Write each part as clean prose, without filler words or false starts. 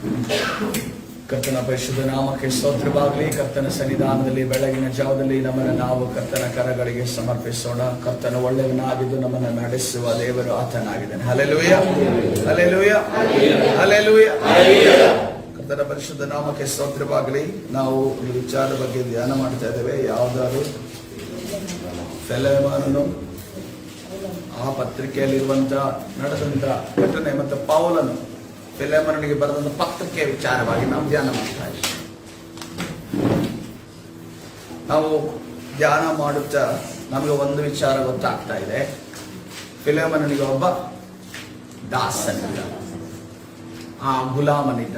ಕರ್ತನ ಪರಿಶುದ್ಧ ನಾಮಕ್ಕೆ ಸ್ತೋತ್ರವಾಗಲಿ. ಕರ್ತನ ಸನ್ನಿಧಾನದಲ್ಲಿ ಬೆಳಗಿನ ಜಾವದಲ್ಲಿ ನಮ್ಮನ್ನು ನಾವು ಕರ್ತನ ಕರಗಳಿಗೆ ಸಮರ್ಪಿಸೋಣ. ಕರ್ತನ ಒಳ್ಳೆಯವನಾಗಿದ್ದು ನಮ್ಮನ್ನು ನಡೆಸುವ ದೇವರು ಆತನಾಗಿದ್ದಾನೆ. Hallelujah, hallelujah, hallelujah. ಕರ್ತನ ಪರಿಶುದ್ಧ ನಾಮಕ್ಕೆ ಸ್ತೋತ್ರವಾಗಲಿ. ನಾವು ಒಂದು ವಿಚಾರದ ಬಗ್ಗೆ ಧ್ಯಾನ ಮಾಡ್ತಾ ಇದ್ದೇವೆ. ಯಾವುದಾದ್ರು ಫಿಲೆಮೋನನು ಆ ಪತ್ರಿಕೆಯಲ್ಲಿರುವಂತ ನಡೆದಂತ ಘಟನೆ ಮತ್ತು ಪೌಲನು ಫಿಲೆಮೋನನಿಗೆ ಬರೆದಂತ ಪತ್ರಿಕೆಯ ವಿಚಾರವಾಗಿ ನಾವು ಧ್ಯಾನ ಮಾಡ್ತಾ ಇದ್ದೀವಿ. ನಾವು ಧ್ಯಾನ ಮಾಡುತ್ತಾ ನಮಗೆ ಒಂದು ವಿಚಾರ ಗೊತ್ತಾಗ್ತಾ ಇದೆ. ಫಿಲೆಮೋನನಿಗೆ ಒಬ್ಬ ದಾಸನಿದ್ದ, ಆ ಗುಲಾಮನಿದ್ದ.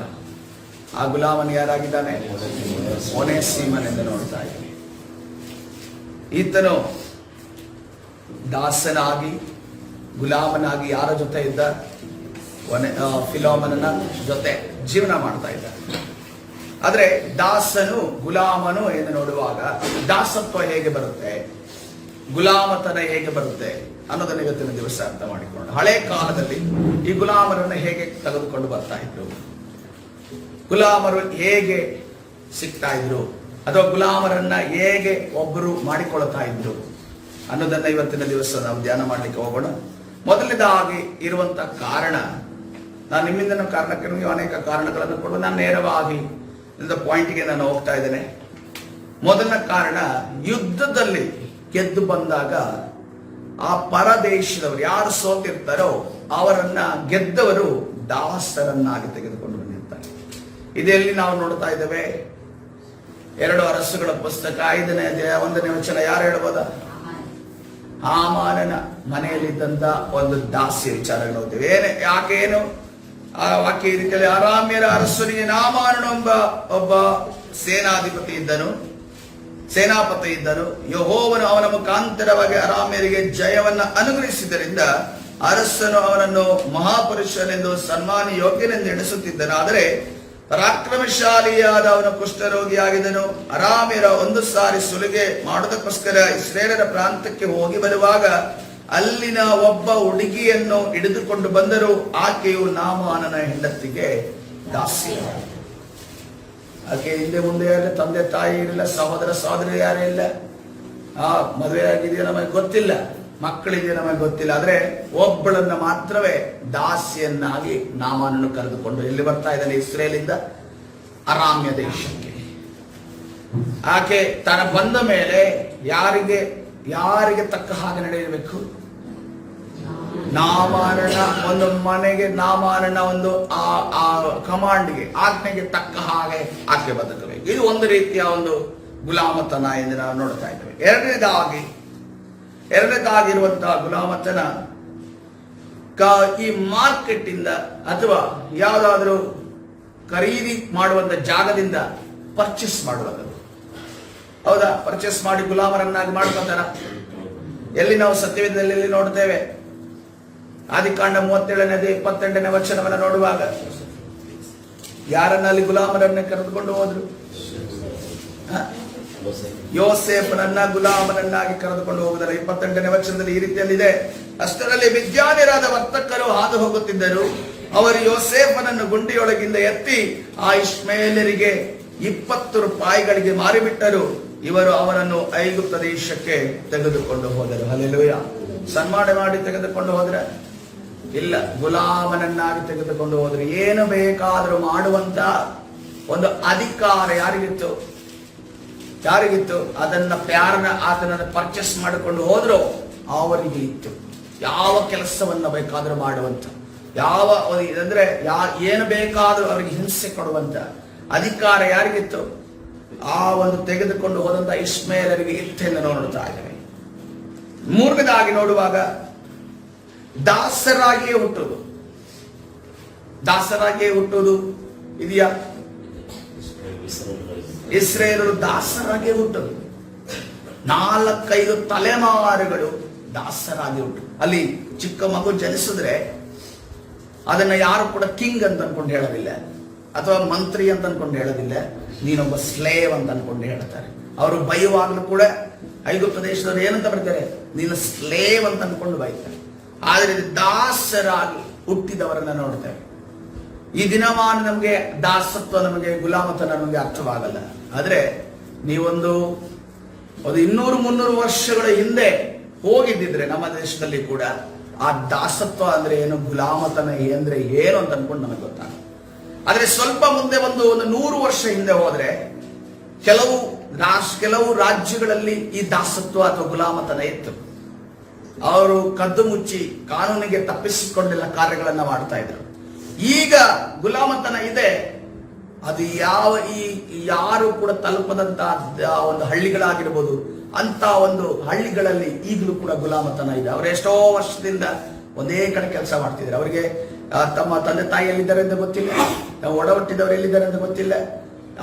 ಆ ಗುಲಾಮನ್ ಯಾರಾಗಿದ್ದಾನೆ? ಒನೇಸಿಮನ್ ಎಂದು ನೋಡ್ತಾ ಇದ್ದೀವಿ. ಈತನು ದಾಸನಾಗಿ ಗುಲಾಮನಾಗಿ ಯಾರ ಜೊತೆ ಇದ್ದ? ಫಿಲೋಮನನ ಜೊತೆ ಜೀವನ ಮಾಡ್ತಾ ಇದ್ದ. ಆದ್ರೆ ದಾಸನು ಗುಲಾಮನು ಎಂದು ನೋಡುವಾಗ ದಾಸತ್ವ ಹೇಗೆ ಬರುತ್ತೆ, ಗುಲಾಮತನ ಹೇಗೆ ಬರುತ್ತೆ ಅನ್ನೋದನ್ನ ಇವತ್ತಿನ ದಿವಸ ಅರ್ಥ ಮಾಡಿಕೊಂಡು, ಹಳೆ ಕಾಲದಲ್ಲಿ ಈ ಗುಲಾಮರನ್ನು ಹೇಗೆ ತೆಗೆದುಕೊಂಡು ಬರ್ತಾ ಇದ್ರು, ಗುಲಾಮರು ಹೇಗೆ ಸಿಗ್ತಾ ಇದ್ರು, ಅಥವಾ ಗುಲಾಮರನ್ನ ಹೇಗೆ ಒಬ್ಬರು ಮಾಡಿಕೊಳ್ತಾ ಇದ್ರು ಅನ್ನೋದನ್ನ ಇವತ್ತಿನ ದಿವಸ ನಾವು ಧ್ಯಾನ ಮಾಡ್ಲಿಕ್ಕೆ ಹೋಗೋಣ. ಮೊದಲನೇದಾಗಿ ಇರುವಂತ ಕಾರಣ, ನಾನು ನಿಮ್ಮಿಂದ ಕಾರಣಕ್ಕೆ ನಿಮಗೆ ಅನೇಕ ಕಾರಣಗಳನ್ನು ಕೊಡು, ನಾನು ನೇರವಾಗಿ ಪಾಯಿಂಟ್ಗೆ ನಾನು ಹೋಗ್ತಾ ಇದ್ದೇನೆ. ಮೊದಲನೇ ಕಾರಣ, ಯುದ್ಧದಲ್ಲಿ ಗೆದ್ದು ಬಂದಾಗ ಆ ಪರದೇಶದವರು ಯಾರು ಸೋತಿರ್ತಾರೋ ಅವರನ್ನ ಗೆದ್ದವರು ದಾಸರನ್ನಾಗಿ ತೆಗೆದುಕೊಂಡು ಬಂದಿರ್ತಾರೆ. ಇದೆಲ್ಲಿ ನಾವು ನೋಡ್ತಾ ಇದ್ದೇವೆ? 2 ಅರಸುಗಳ ಪುಸ್ತಕ 5ನೇ ಅಧ್ಯಾಯ 1ನೇ ವಚನ. ಯಾರು ಹೇಳ್ಬೋದ? ಹಾಮಾನನ ಮನೆಯಲ್ಲಿದ್ದಂತ ಒಂದು ದಾಸಿಯ ವಿಚಾರಗಳು ಓದ್ತೇವೆ. ಯಾಕೇನು ಆ ವಾಕ್ಯ ಈ ರೀತಿಯಲ್ಲಿ, ಅರಾಮ್ಯರ ಅರಸನಿಗೆ ನಾಮಾನನೆಂಬ ಒಬ್ಬ ಸೇನಾಪತಿ ಇದ್ದನು. ಯೆಹೋವನು ಅವನ ಮುಖಾಂತರವಾಗಿ ಅರಾಮ್ಯರಿಗೆ ಜಯವನ್ನ ಅನುಗ್ರಹಿಸಿದ್ದರಿಂದ ಅರಸನು ಅವನನ್ನು ಮಹಾಪುರುಷನೆಂದು ಸನ್ಮಾನ ಯೋಗ್ಯನೆಂದು ಎಣಿಸುತ್ತಿದ್ದನು. ಆದರೆ ಪರಾಕ್ರಮಶಾಲಿಯಾದ ಅವನು ಕುಷ್ಠರೋಗಿಯಾಗಿದ್ದನು. ಅರಾಮ್ಯರ ಒಂದು ಸಾರಿ ಸುಲಿಗೆ ಮಾಡುವುದಕ್ಕೋಸ್ಕರ ಇಸ್ರೇಲರ ಪ್ರಾಂತಕ್ಕೆ ಹೋಗಿ ಬರುವಾಗ ಅಲ್ಲಿನ ಒಬ್ಬ ಹುಡುಗಿಯನ್ನು ಹಿಡಿದುಕೊಂಡು ಬಂದರು. ಆಕೆಯು ನಾಮಾನನ ಹೆಂಡತಿಗೆ ದಾಸಿ. ಆಕೆ ಹಿಂದೆ ಮುಂದೆ ಯಾರಿಲ್ಲ, ತಂದೆ ತಾಯಿ ಇರಲಿಲ್ಲ, ಸಹೋದರ ಸಹೋದರಿ ಯಾರೇ ಇಲ್ಲ. ಮದುವೆ ಆಗಿದೆಯೋ ನಮಗೆ ಗೊತ್ತಿಲ್ಲ, ಮಕ್ಕಳಿದೆಯೋ ನಮಗೆ ಗೊತ್ತಿಲ್ಲ. ಆದ್ರೆ ಒಬ್ಬಳನ್ನ ಮಾತ್ರವೇ ದಾಸಿಯನ್ನಾಗಿ ನಾಮಾನನ್ನು ಕರೆದುಕೊಂಡು ಎಲ್ಲಿ ಬರ್ತಾ ಇದ್ದಾನೆ? ಇಸ್ರೇಲಿಂದ ಅರಾಮ್ಯ ದೇಶಕ್ಕೆ. ಆಕೆ ತನ್ನ ಬಂದ ಮೇಲೆ ಯಾರಿಗೆ ತಕ್ಕ ಹಾಗೆ ನಡೆಯಬೇಕು? ನಾಮಾನನ ಒಂದು ಮನೆಗೆ, ನಾಮಾನನ ಒಂದು ಆ ಕಮಾಂಡ್ಗೆ, ಆಜ್ಞೆಗೆ ತಕ್ಕ ಹಾಗೆ ಆಕೆ ಬದುಕಬೇಕು. ಇದು ಒಂದು ರೀತಿಯ ಒಂದು ಗುಲಾಮತನ ಎಂದು ನಾವು ನೋಡ್ತಾ ಇದ್ದೇವೆ. ಎರಡನೇದಾಗಿರುವಂತಹ ಗುಲಾಮತನ ಈ ಮಾರ್ಕೆಟ್ ಇಂದ ಅಥವಾ ಯಾವುದಾದ್ರೂ ಖರೀದಿ ಮಾಡುವಂತ ಜಾಗದಿಂದ ಪರ್ಚೇಸ್ ಮಾಡುವಂಥದ್ದು. ಹೌದಾ? ಪರ್ಚೇಸ್ ಮಾಡಿ ಗುಲಾಮರನ್ನಾಗಿ ಮಾಡ್ಕೊತಾರ. ಎಲ್ಲಿ ನಾವು ಸತ್ಯವೇದದಲ್ಲಿ ನೋಡ್ತೇವೆ, ಆದಿಕಾಂಡ 37ನೇ 28ನೇ ವಚನವನ್ನು ನೋಡುವಾಗ ಯಾರನ್ನ ಅಲ್ಲಿ ಗುಲಾಮರನ್ನ ಕರೆದುಕೊಂಡು ಹೋದ್ರು? ಯೋಸೇಫನನ್ನ ಗುಲಾಮನನ್ನಾಗಿ ಕರೆದುಕೊಂಡು ಹೋಗುತ್ತಾರೆ. 28ನೇ ವಚನದಲ್ಲಿ ಈ ರೀತಿಯಲ್ಲಿದೆ, ಅಷ್ಟರಲ್ಲಿ ವಿದ್ಯಾನಿರಾದ ವರ್ತಕರು ಹಾದು ಹೋಗುತ್ತಿದ್ದರು. ಅವರು ಯೋಸೇಫನನ್ನು ಗುಂಡಿಯೊಳಗಿಂದ ಎತ್ತಿ ಆ ಇಷ್ಮಾಯೇಲರಿಗೆ 20 ರೂಪಾಯಿಗಳಿಗೆ ಮಾರಿಬಿಟ್ಟರು. ಇವರು ಅವನನ್ನು ಐಗುಪ್ತ ದೇಶಕ್ಕೆ ತೆಗೆದುಕೊಂಡು ಹೋದರು. ಹಲ್ಲೆಲೂಯಾ. ಸನ್ಮಾನ ಮಾಡಿ ತೆಗೆದುಕೊಂಡು ಹೋದ್ರೆ ಇಲ್ಲ, ಗುಲಾಮನನ್ನಾಗಿ ತೆಗೆದುಕೊಂಡು ಹೋದ್ರು. ಏನು ಬೇಕಾದರೂ ಮಾಡುವಂತ ಒಂದು ಅಧಿಕಾರ ಯಾರಿಗಿತ್ತು? ಅದನ್ನ ಆತನನ್ನು ಪರ್ಚೇಸ್ ಮಾಡಿಕೊಂಡು ಹೋದ್ರು ಅವರಿಗೆ ಇತ್ತು. ಯಾವ ಕೆಲಸವನ್ನ ಬೇಕಾದ್ರೂ ಮಾಡುವಂತ, ಏನು ಬೇಕಾದ್ರೂ ಅವರಿಗೆ ಹಿಂಸೆ ಕೊಡುವಂತ ಅಧಿಕಾರ ಯಾರಿಗಿತ್ತು? ಆ ಒಂದು ತೆಗೆದುಕೊಂಡು ಹೋದಂತ ಇಷ್ಮಾಯೇಲರಿಗೆ ಇತ್ತೆಂದು ನೋಡ್ತಾ ಇದ್ದೇವೆ. ಮೂರನೇದಾಗಿ ನೋಡುವಾಗ ದಾಸರಾಗಿಯೇ ಹುಟ್ಟುವುದು ಇದೆಯಾ? ಇಸ್ರೇಲರು ದಾಸರಾಗಿಯೇ ಹುಟ್ಟುದು. 4-5 ತಲೆಮಾರುಗಳು ದಾಸರಾಗಿ ಹುಟ್ಟು. ಅಲ್ಲಿ ಚಿಕ್ಕ ಮಗು ಜನಿಸಿದ್ರೆ ಅದನ್ನ ಯಾರು ಕೂಡ ಕಿಂಗ್ ಅಂತ ಅನ್ಕೊಂಡು ಹೇಳೋದಿಲ್ಲ, ಅಥವಾ ಮಂತ್ರಿ ಅಂತ ಅನ್ಕೊಂಡು ಹೇಳೋದಿಲ್ಲ, ನೀನೊಬ್ಬ ಸ್ಲೇವ್ ಅಂತ ಅನ್ಕೊಂಡು ಹೇಳ್ತಾರೆ. ಅವರು ಬೈಯುವಾಗಲೂ ಕೂಡ ಐಗುಪ್ತ ದೇಶದವರು ಏನಂತ ಬರ್ತಾರೆ? ನೀನು ಸ್ಲೇವ್ ಅಂತ ಅನ್ಕೊಂಡು ಬೈತಾರೆ. ಆದರೆ ದಾಸರಾಗಿ ಹುಟ್ಟಿದವರನ್ನ ನೋಡ್ತೇವೆ. ಈ ದಿನಮಾನ ನಮಗೆ ದಾಸತ್ವ, ನಮಗೆ ಗುಲಾಮತನ ನಮಗೆ ಅರ್ಥವಾಗಲ್ಲ. ಆದ್ರೆ ನೀವೊಂದು 200-300 ವರ್ಷಗಳ ಹಿಂದೆ ಹೋಗಿದ್ದಿದ್ರೆ ನಮ್ಮ ದೇಶದಲ್ಲಿ ಕೂಡ ಆ ದಾಸತ್ವ ಅಂದ್ರೆ ಏನು, ಗುಲಾಮತನ ಅಂದ್ರೆ ಏನು ಅಂತ ಅನ್ಕೊಂಡು ನಮಗೆ ಗೊತ್ತಾಗ. ಆದ್ರೆ ಸ್ವಲ್ಪ ಮುಂದೆ ಒಂದು 100 ವರ್ಷ ಹಿಂದೆ ಹೋದ್ರೆ ಕೆಲವು ರಾಜ್ಯಗಳಲ್ಲಿ ಈ ದಾಸತ್ವ ಅಥವಾ ಗುಲಾಮತನ ಇತ್ತು. ಅವರು ಕದ್ದು ಮುಚ್ಚಿ ಕಾನೂನಿಗೆ ತಪ್ಪಿಸಿಕೊಂಡೆಲ್ಲ ಕಾರ್ಯಗಳನ್ನ ಮಾಡ್ತಾ ಇದ್ರು. ಈಗ ಗುಲಾಮತನ ಇದೆ, ಅದು ಯಾರು ಕೂಡ ತಲುಪದಂತ ಒಂದು ಹಳ್ಳಿಗಳಾಗಿರ್ಬೋದು, ಅಂತ ಒಂದು ಹಳ್ಳಿಗಳಲ್ಲಿ ಈಗಲೂ ಕೂಡ ಗುಲಾಮತನ ಇದೆ. ಅವರು ಎಷ್ಟೋ ವರ್ಷದಿಂದ ಒಂದೇ ಕಡೆ ಕೆಲಸ ಮಾಡ್ತಿದ್ದಾರೆ. ಅವರಿಗೆ ತಮ್ಮ ತಂದೆ ತಾಯಿ ಎಲ್ಲಿದ್ದಾರೆ ಅಂತ ಗೊತ್ತಿಲ್ಲ, ಒಡ ಹುಟ್ಟಿದವರು ಎಲ್ಲಿದ್ದಾರೆ ಅಂತ ಗೊತ್ತಿಲ್ಲ.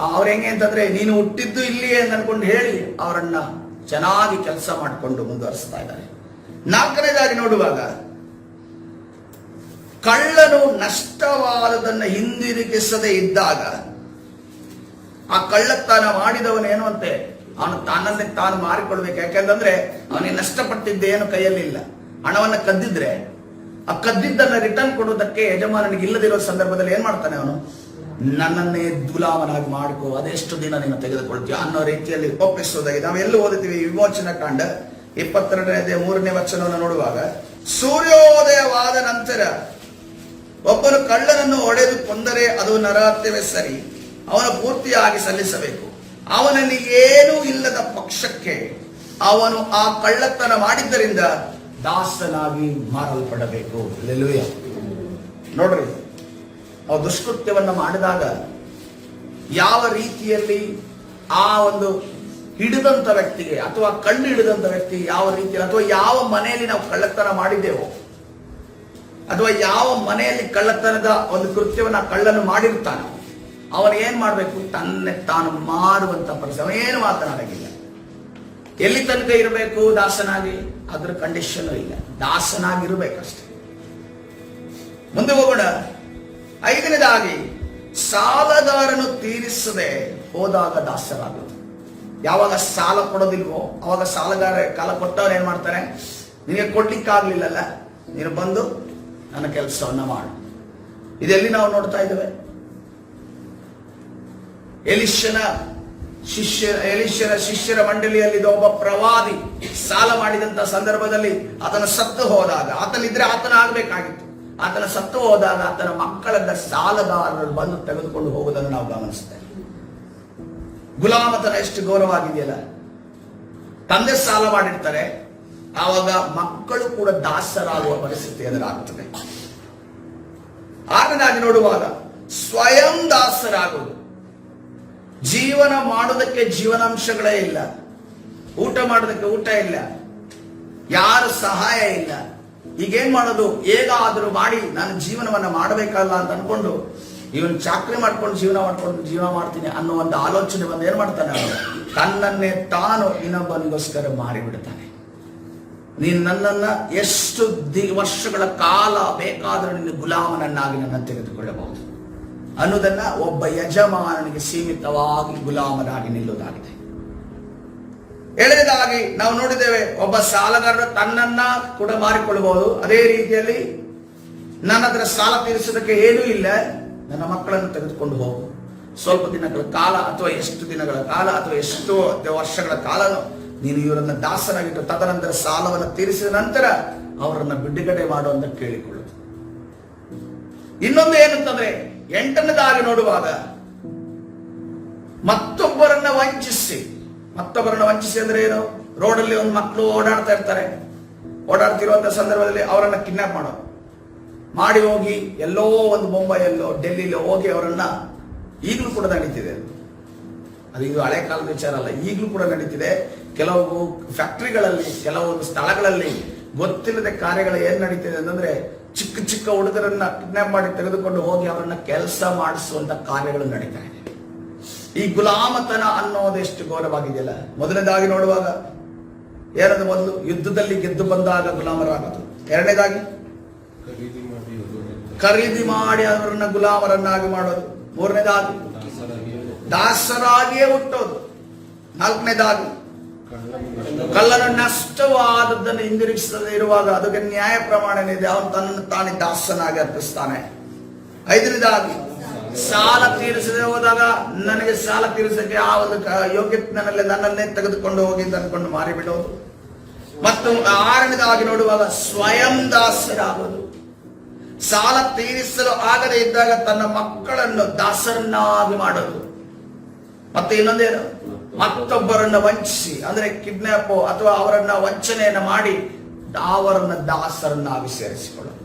ಅವ್ರ ಹೆಂಗೆ ಅಂತಂದ್ರೆ ನೀನು ಹುಟ್ಟಿದ್ದು ಇಲ್ಲಿಯೇ ಅಂತ ಅನ್ಕೊಂಡು ಹೇಳಿ ಅವರನ್ನ ಚೆನ್ನಾಗಿ ಕೆಲಸ ಮಾಡಿಕೊಂಡು ಮುಂದುವರಿಸ್ತಾ ಇದ್ದಾರೆ. 4ನೇದಾಗಿ ನೋಡುವಾಗ, ಕಳ್ಳನು ನಷ್ಟವಾದದನ್ನು ಹಿಂದಿರುಗಿಸದೆ ಇದ್ದಾಗ ಆ ಕಳ್ಳತನ ಮಾಡಿದವನೇನು ಅಂತೆ, ಅವನು ತಾನನ್ನೇ ತಾನು ಮಾರಿಕೊಳ್ಬೇಕು. ಯಾಕೆಂದ್ರೆ ಅವನಿಗೆ ನಷ್ಟಪಟ್ಟಿದ್ದೇನು ಕೈಯಲ್ಲಿಲ್ಲ. ಹಣವನ್ನ ಕದ್ದಿದ್ರೆ ಆ ಕದ್ದಿದ್ದನ್ನ ರಿಟರ್ನ್ ಕೊಡುವುದಕ್ಕೆ ಯಜಮಾನನಿಗೆ ಇಲ್ಲದಿರೋ ಸಂದರ್ಭದಲ್ಲಿ ಏನ್ ಮಾಡ್ತಾನೆ ಅವನು, ನನ್ನನ್ನೇ ಗುಲಾಮನಾಗಿ ಮಾಡ್ಕೋ, ಅದೆಷ್ಟು ದಿನ ನೀನು ತೆಗೆದುಕೊಳ್ತೀಯ ಅನ್ನೋ ರೀತಿಯಲ್ಲಿ ಒಪ್ಪಿಸುವುದಾಗಿ ನಾವೆಲ್ಲೂ ಓದುತ್ತೀವಿ. ವಿಮೋಚನಾ ಕಾಂಡ 22ನೇ 3ನೇ ವಚನವನ್ನು ನೋಡುವಾಗ, ಸೂರ್ಯೋದಯವಾದ ನಂತರ ಒಬ್ಬನು ಕಳ್ಳನನ್ನು ಹೊಡೆದು ಕೊಂದರೆ ಅದು ನರಹತ್ಯವೇ ಸರಿ, ಅವನು ಪೂರ್ತಿಯಾಗಿ ಸಲ್ಲಿಸಬೇಕು. ಅವನಲ್ಲಿ ಏನೂ ಇಲ್ಲದ ಪಕ್ಷಕ್ಕೆ ಅವನು ಆ ಕಳ್ಳತನ ಮಾಡಿದ್ದರಿಂದ ದಾಸನಾಗಿ ಮಾರಲ್ಪಡಬೇಕು. ಹಲ್ಲೆಲೂಯಾ. ನೋಡ್ರಿ, ಅವ ದುಷ್ಕೃತ್ಯವನ್ನ ಮಾಡಿದಾಗ ಯಾವ ರೀತಿಯಲ್ಲಿ ಆ ಒಂದು ಹಿಡಿದಂತ ವ್ಯಕ್ತಿಗೆ ಅಥವಾ ಕಣ್ಣು ಹಿಡಿದಂತ ವ್ಯಕ್ತಿ ಯಾವ ರೀತಿಯಲ್ಲಿ, ಅಥವಾ ಯಾವ ಮನೆಯಲ್ಲಿ ನಾವು ಕಳ್ಳತನ ಮಾಡಿದ್ದೇವೋ, ಅಥವಾ ಯಾವ ಮನೆಯಲ್ಲಿ ಕಳ್ಳತನದ ಒಂದು ಕೃತ್ಯವನ್ನ ಕಳ್ಳನು ಮಾಡಿರ್ತಾನೋ, ಅವನು ಏನ್ ಮಾಡ್ಬೇಕು, ತನ್ನೇ ತಾನು ಮಾರುವಂತ ಪರಿಸ್ಥಿತಿ. ಅವನೇನು ಮಾತನಾಡಂಗಿಲ್ಲ. ಎಲ್ಲಿ ತನಕ ಇರಬೇಕು ದಾಸನಾಗಿ, ಅದ್ರ ಕಂಡೀಷನ್ ಇಲ್ಲ, ದಾಸನಾಗಿರ್ಬೇಕಷ್ಟೇ. ಮುಂದೆ ಹೋಗೋಣ. 5ನೇದಾಗಿ, ಸಾಲಗಾರನು ತೀರಿಸದೆ ಹೋದಾಗ ದಾಸರಾಗುವುದು. ಯಾವಾಗ ಸಾಲ ಕೊಡೋದಿಲ್ವೋ ಅವಾಗ ಸಾಲಗಾರ ಕಾಲ ಕೊಟ್ಟವ್ರು ಏನ್ ಮಾಡ್ತಾರೆ, ನಿನಗೆ ಕೊಡ್ಲಿಕ್ಕಾಗ್ಲಿಲ್ಲಲ್ಲ, ನೀನು ಬಂದು ನನ್ನ ಕೆಲಸವನ್ನ ಮಾಡು. ಇದೆಲ್ಲಿ ನಾವು ನೋಡ್ತಾ ಇದ್ದೇವೆ. ಎಲಿಷನ ಶಿಷ್ಯರ ಮಂಡಳಿಯಲ್ಲಿದ್ದ ಒಬ್ಬ ಪ್ರವಾದಿ ಸಾಲ ಮಾಡಿದಂತ ಸಂದರ್ಭದಲ್ಲಿ ಆತನ ಸತ್ತು ಹೋದಾಗ, ಆತನಿದ್ರೆ ಆತನ ಆಗ್ಬೇಕಾಗಿತ್ತು, ಆತನ ಸತ್ತು ಹೋದಾಗ ಆತನ ಮಕ್ಕಳನ್ನ ಸಾಲಗಾರರು ಬಂದು ತೆಗೆದುಕೊಂಡು ಹೋಗುವುದನ್ನು ನಾವು ಗಮನಿಸ್ತೇವೆ. ಗುಲಾಮತನ ಎಷ್ಟು ಗೌರವವಾಗಿದೆಯಲ್ಲ. ತಂದೆ ಸಾಲ ಮಾಡಿರ್ತಾರೆ, ಆವಾಗ ಮಕ್ಕಳು ಕೂಡ ದಾಸರಾಗುವ ಪರಿಸ್ಥಿತಿ ಎದುರಾಗುತ್ತದೆ. 6ನೇದಾಗಿ ನೋಡುವಾಗ, ಸ್ವಯಂ ದಾಸರಾಗುವುದು. ಜೀವನ ಮಾಡೋದಕ್ಕೆ ಜೀವನಾಂಶಗಳೇ ಇಲ್ಲ, ಊಟ ಮಾಡೋದಕ್ಕೆ ಊಟ ಇಲ್ಲ, ಯಾರು ಸಹಾಯ ಇಲ್ಲ. ಈಗೇನ್ ಮಾಡೋದು, ಹೇಗಾದರೂ ಮಾಡಿ ನಾನು ಜೀವನವನ್ನ ಮಾಡಬೇಕಲ್ಲ ಅಂತ ಅನ್ಕೊಂಡು ಇವನ್ ಚಾಕ್ರಿ ಮಾಡ್ಕೊಂಡು ಜೀವನ ಮಾಡ್ತೀನಿ ಅನ್ನೋ ಒಂದು ಆಲೋಚನೆ ಬಂದು ಏನ್ ಮಾಡ್ತಾನೆ, ತನ್ನನ್ನೇ ತಾನು ಇನ್ನೊಬ್ಬನಿಗೋಸ್ಕರ ಮಾರಿಬಿಡ್ತಾನೆ. ನೀನು ನನ್ನನ್ನ ಎಷ್ಟು ವರ್ಷಗಳ ಕಾಲ ಬೇಕಾದರೂ ನಿನ್ನ ಗುಲಾಮನನ್ನಾಗಿ ನನ್ನ ತೆಗೆದುಕೊಳ್ಳಬಹುದು ಅನ್ನೋದನ್ನ ಒಬ್ಬ ಯಜಮಾನನಿಗೆ ಸೀಮಿತವಾಗಿ ಗುಲಾಮನಾಗಿ ನಿಲ್ಲುವುದಾಗಿದೆ. 7ನೇದಾಗಿ ನಾವು ನೋಡಿದ್ದೇವೆ, ಒಬ್ಬ ಸಾಲಗಾರರು ತನ್ನನ್ನ ಕೂಡ ಮಾರಿಕೊಳ್ಳಬಹುದು. ಅದೇ ರೀತಿಯಲ್ಲಿ ನನ್ನ ಹತ್ರ ಸಾಲ ತೀರಿಸೋದಕ್ಕೆ ಏನೂ ಇಲ್ಲ, ನನ್ನ ಮಕ್ಕಳನ್ನು ತೆಗೆದುಕೊಂಡು ಹೋಗು. ಸ್ವಲ್ಪ ದಿನಗಳ ಕಾಲ ಅಥವಾ ಎಷ್ಟು ದಿನಗಳ ಕಾಲ ಅಥವಾ ಎಷ್ಟು ವರ್ಷಗಳ ಕಾಲ ನೀನು ಇವರನ್ನ ದಾಸನಾಗಿಟ್ಟು ತದನಂತರ ಸಾಲವನ್ನು ತೀರಿಸಿದ ನಂತರ ಅವರನ್ನ ಬಿಡುಗಡೆ ಮಾಡುವಂತ ಕೇಳಿಕೊಳ್ಳುವುದು. ಇನ್ನೊಂದು ಏನಂತಂದ್ರೆ 8ನೇದಾಗಿ ನೋಡುವಾಗ, ಮತ್ತೊಬ್ಬರನ್ನ ವಂಚಿಸಿ ಅಂದ್ರೆ ಏನು, ರೋಡಲ್ಲಿ ಒಂದು ಮಕ್ಕಳು ಓಡಾಡ್ತಿರುವಂತ ಸಂದರ್ಭದಲ್ಲಿ ಅವರನ್ನ ಕಿಡ್ನಾಪ್ ಮಾಡಿ ಹೋಗಿ ಎಲ್ಲೋ ಒಂದು ಮುಂಬೈಯಲ್ಲೋ ಡೆಲ್ಲಿಲೋ ಹೋಗಿ ಅವರನ್ನ, ಈಗಲೂ ಕೂಡ ನಡೀತಿದೆ ಅದು. ಇದು ಹಳೆ ಕಾಲದ ವಿಚಾರ ಅಲ್ಲ, ಈಗಲೂ ಕೂಡ ನಡೀತಿದೆ. ಕೆಲವು ಫ್ಯಾಕ್ಟರಿಗಳಲ್ಲಿ, ಕೆಲವೊಂದು ಸ್ಥಳಗಳಲ್ಲಿ ಗೊತ್ತಿಲ್ಲದೆ ಕಾರ್ಯಗಳು ಏನ್ ನಡೀತಿದೆ ಅಂತಂದ್ರೆ, ಚಿಕ್ಕ ಚಿಕ್ಕ ಹುಡುಗರನ್ನ ಕಿಡ್ನಾಪ್ ಮಾಡಿ ತೆಗೆದುಕೊಂಡು ಹೋಗಿ ಅವರನ್ನ ಕೆಲಸ ಮಾಡಿಸುವಂತ ಕಾರ್ಯಗಳು ನಡೀತಾ ಇದೆ. ಈ ಗುಲಾಮತನ ಅನ್ನೋದೆಷ್ಟು ಗೌರವವಾಗಿದೆಯಲ್ಲ. 1ನೇದಾಗಿ ನೋಡುವಾಗ ಏನದು, ಮೊದಲು ಯುದ್ಧದಲ್ಲಿ ಗೆದ್ದು ಬಂದಾಗ ಗುಲಾಮರಾಗೋದು. 2ನೇದಾಗಿ ಖರೀದಿ ಮಾಡಿ ಅವರನ್ನ ಗುಲಾಮರನ್ನಾಗಿ ಮಾಡೋದು. 3ನೇದಾಗಿ ದಾಸರಾಗಿಯೇ ಹುಟ್ಟೋದು. 4ನೇದಾಗಿ ಕಳ್ಳನ ನಷ್ಟವಾದದ್ದನ್ನು ಹಿಂದಿರುಗಿಸದೇ ಇರುವಾಗ ಅದಕ್ಕೆ ನ್ಯಾಯ ಪ್ರಮಾಣ ಇದೆ, ಅವನು ತನ್ನನ್ನು ತಾನೇ ದಾಸನಾಗಿ ಅರ್ಪಿಸ್ತಾನೆ. 5ನೇದಾಗಿ ಸಾಲ ತೀರಿಸದೆ ಹೋದಾಗ ನನಗೆ ಸಾಲ ತೀರಿಸಕ್ಕೆ ಆ ಒಂದು ಯೋಗ್ಯತೆ ನನ್ನನ್ನೇ ತೆಗೆದುಕೊಂಡು ಹೋಗಿ ಅಂದ್ಕೊಂಡು ಮಾರಿಬಿಡೋದು. ಮತ್ತು ಆರನೇದಾಗಿ ನೋಡುವಾಗ ಸ್ವಯಂ ದಾಸರಾಗೋದು. ಸಾಲ ತೀರಿಸಲು ಆಗದೆ ಇದ್ದಾಗ ತನ್ನ ಮಕ್ಕಳನ್ನು ದಾಸರನ್ನಾಗಿ ಮಾಡೋದು. ಮತ್ತೆ ಇನ್ನೊಂದೇನು, ಮತ್ತೊಬ್ಬರನ್ನ ವಂಚಿಸಿ, ಅಂದ್ರೆ ಕಿಡ್ನಾಪ್ ಅಥವಾ ಅವರನ್ನ ವಂಚನೆಯನ್ನ ಮಾಡಿ ಅವರನ್ನ ದಾಸರನ್ನಾಗಿ ಸೇರಿಸಿಕೊಳ್ಳೋದು.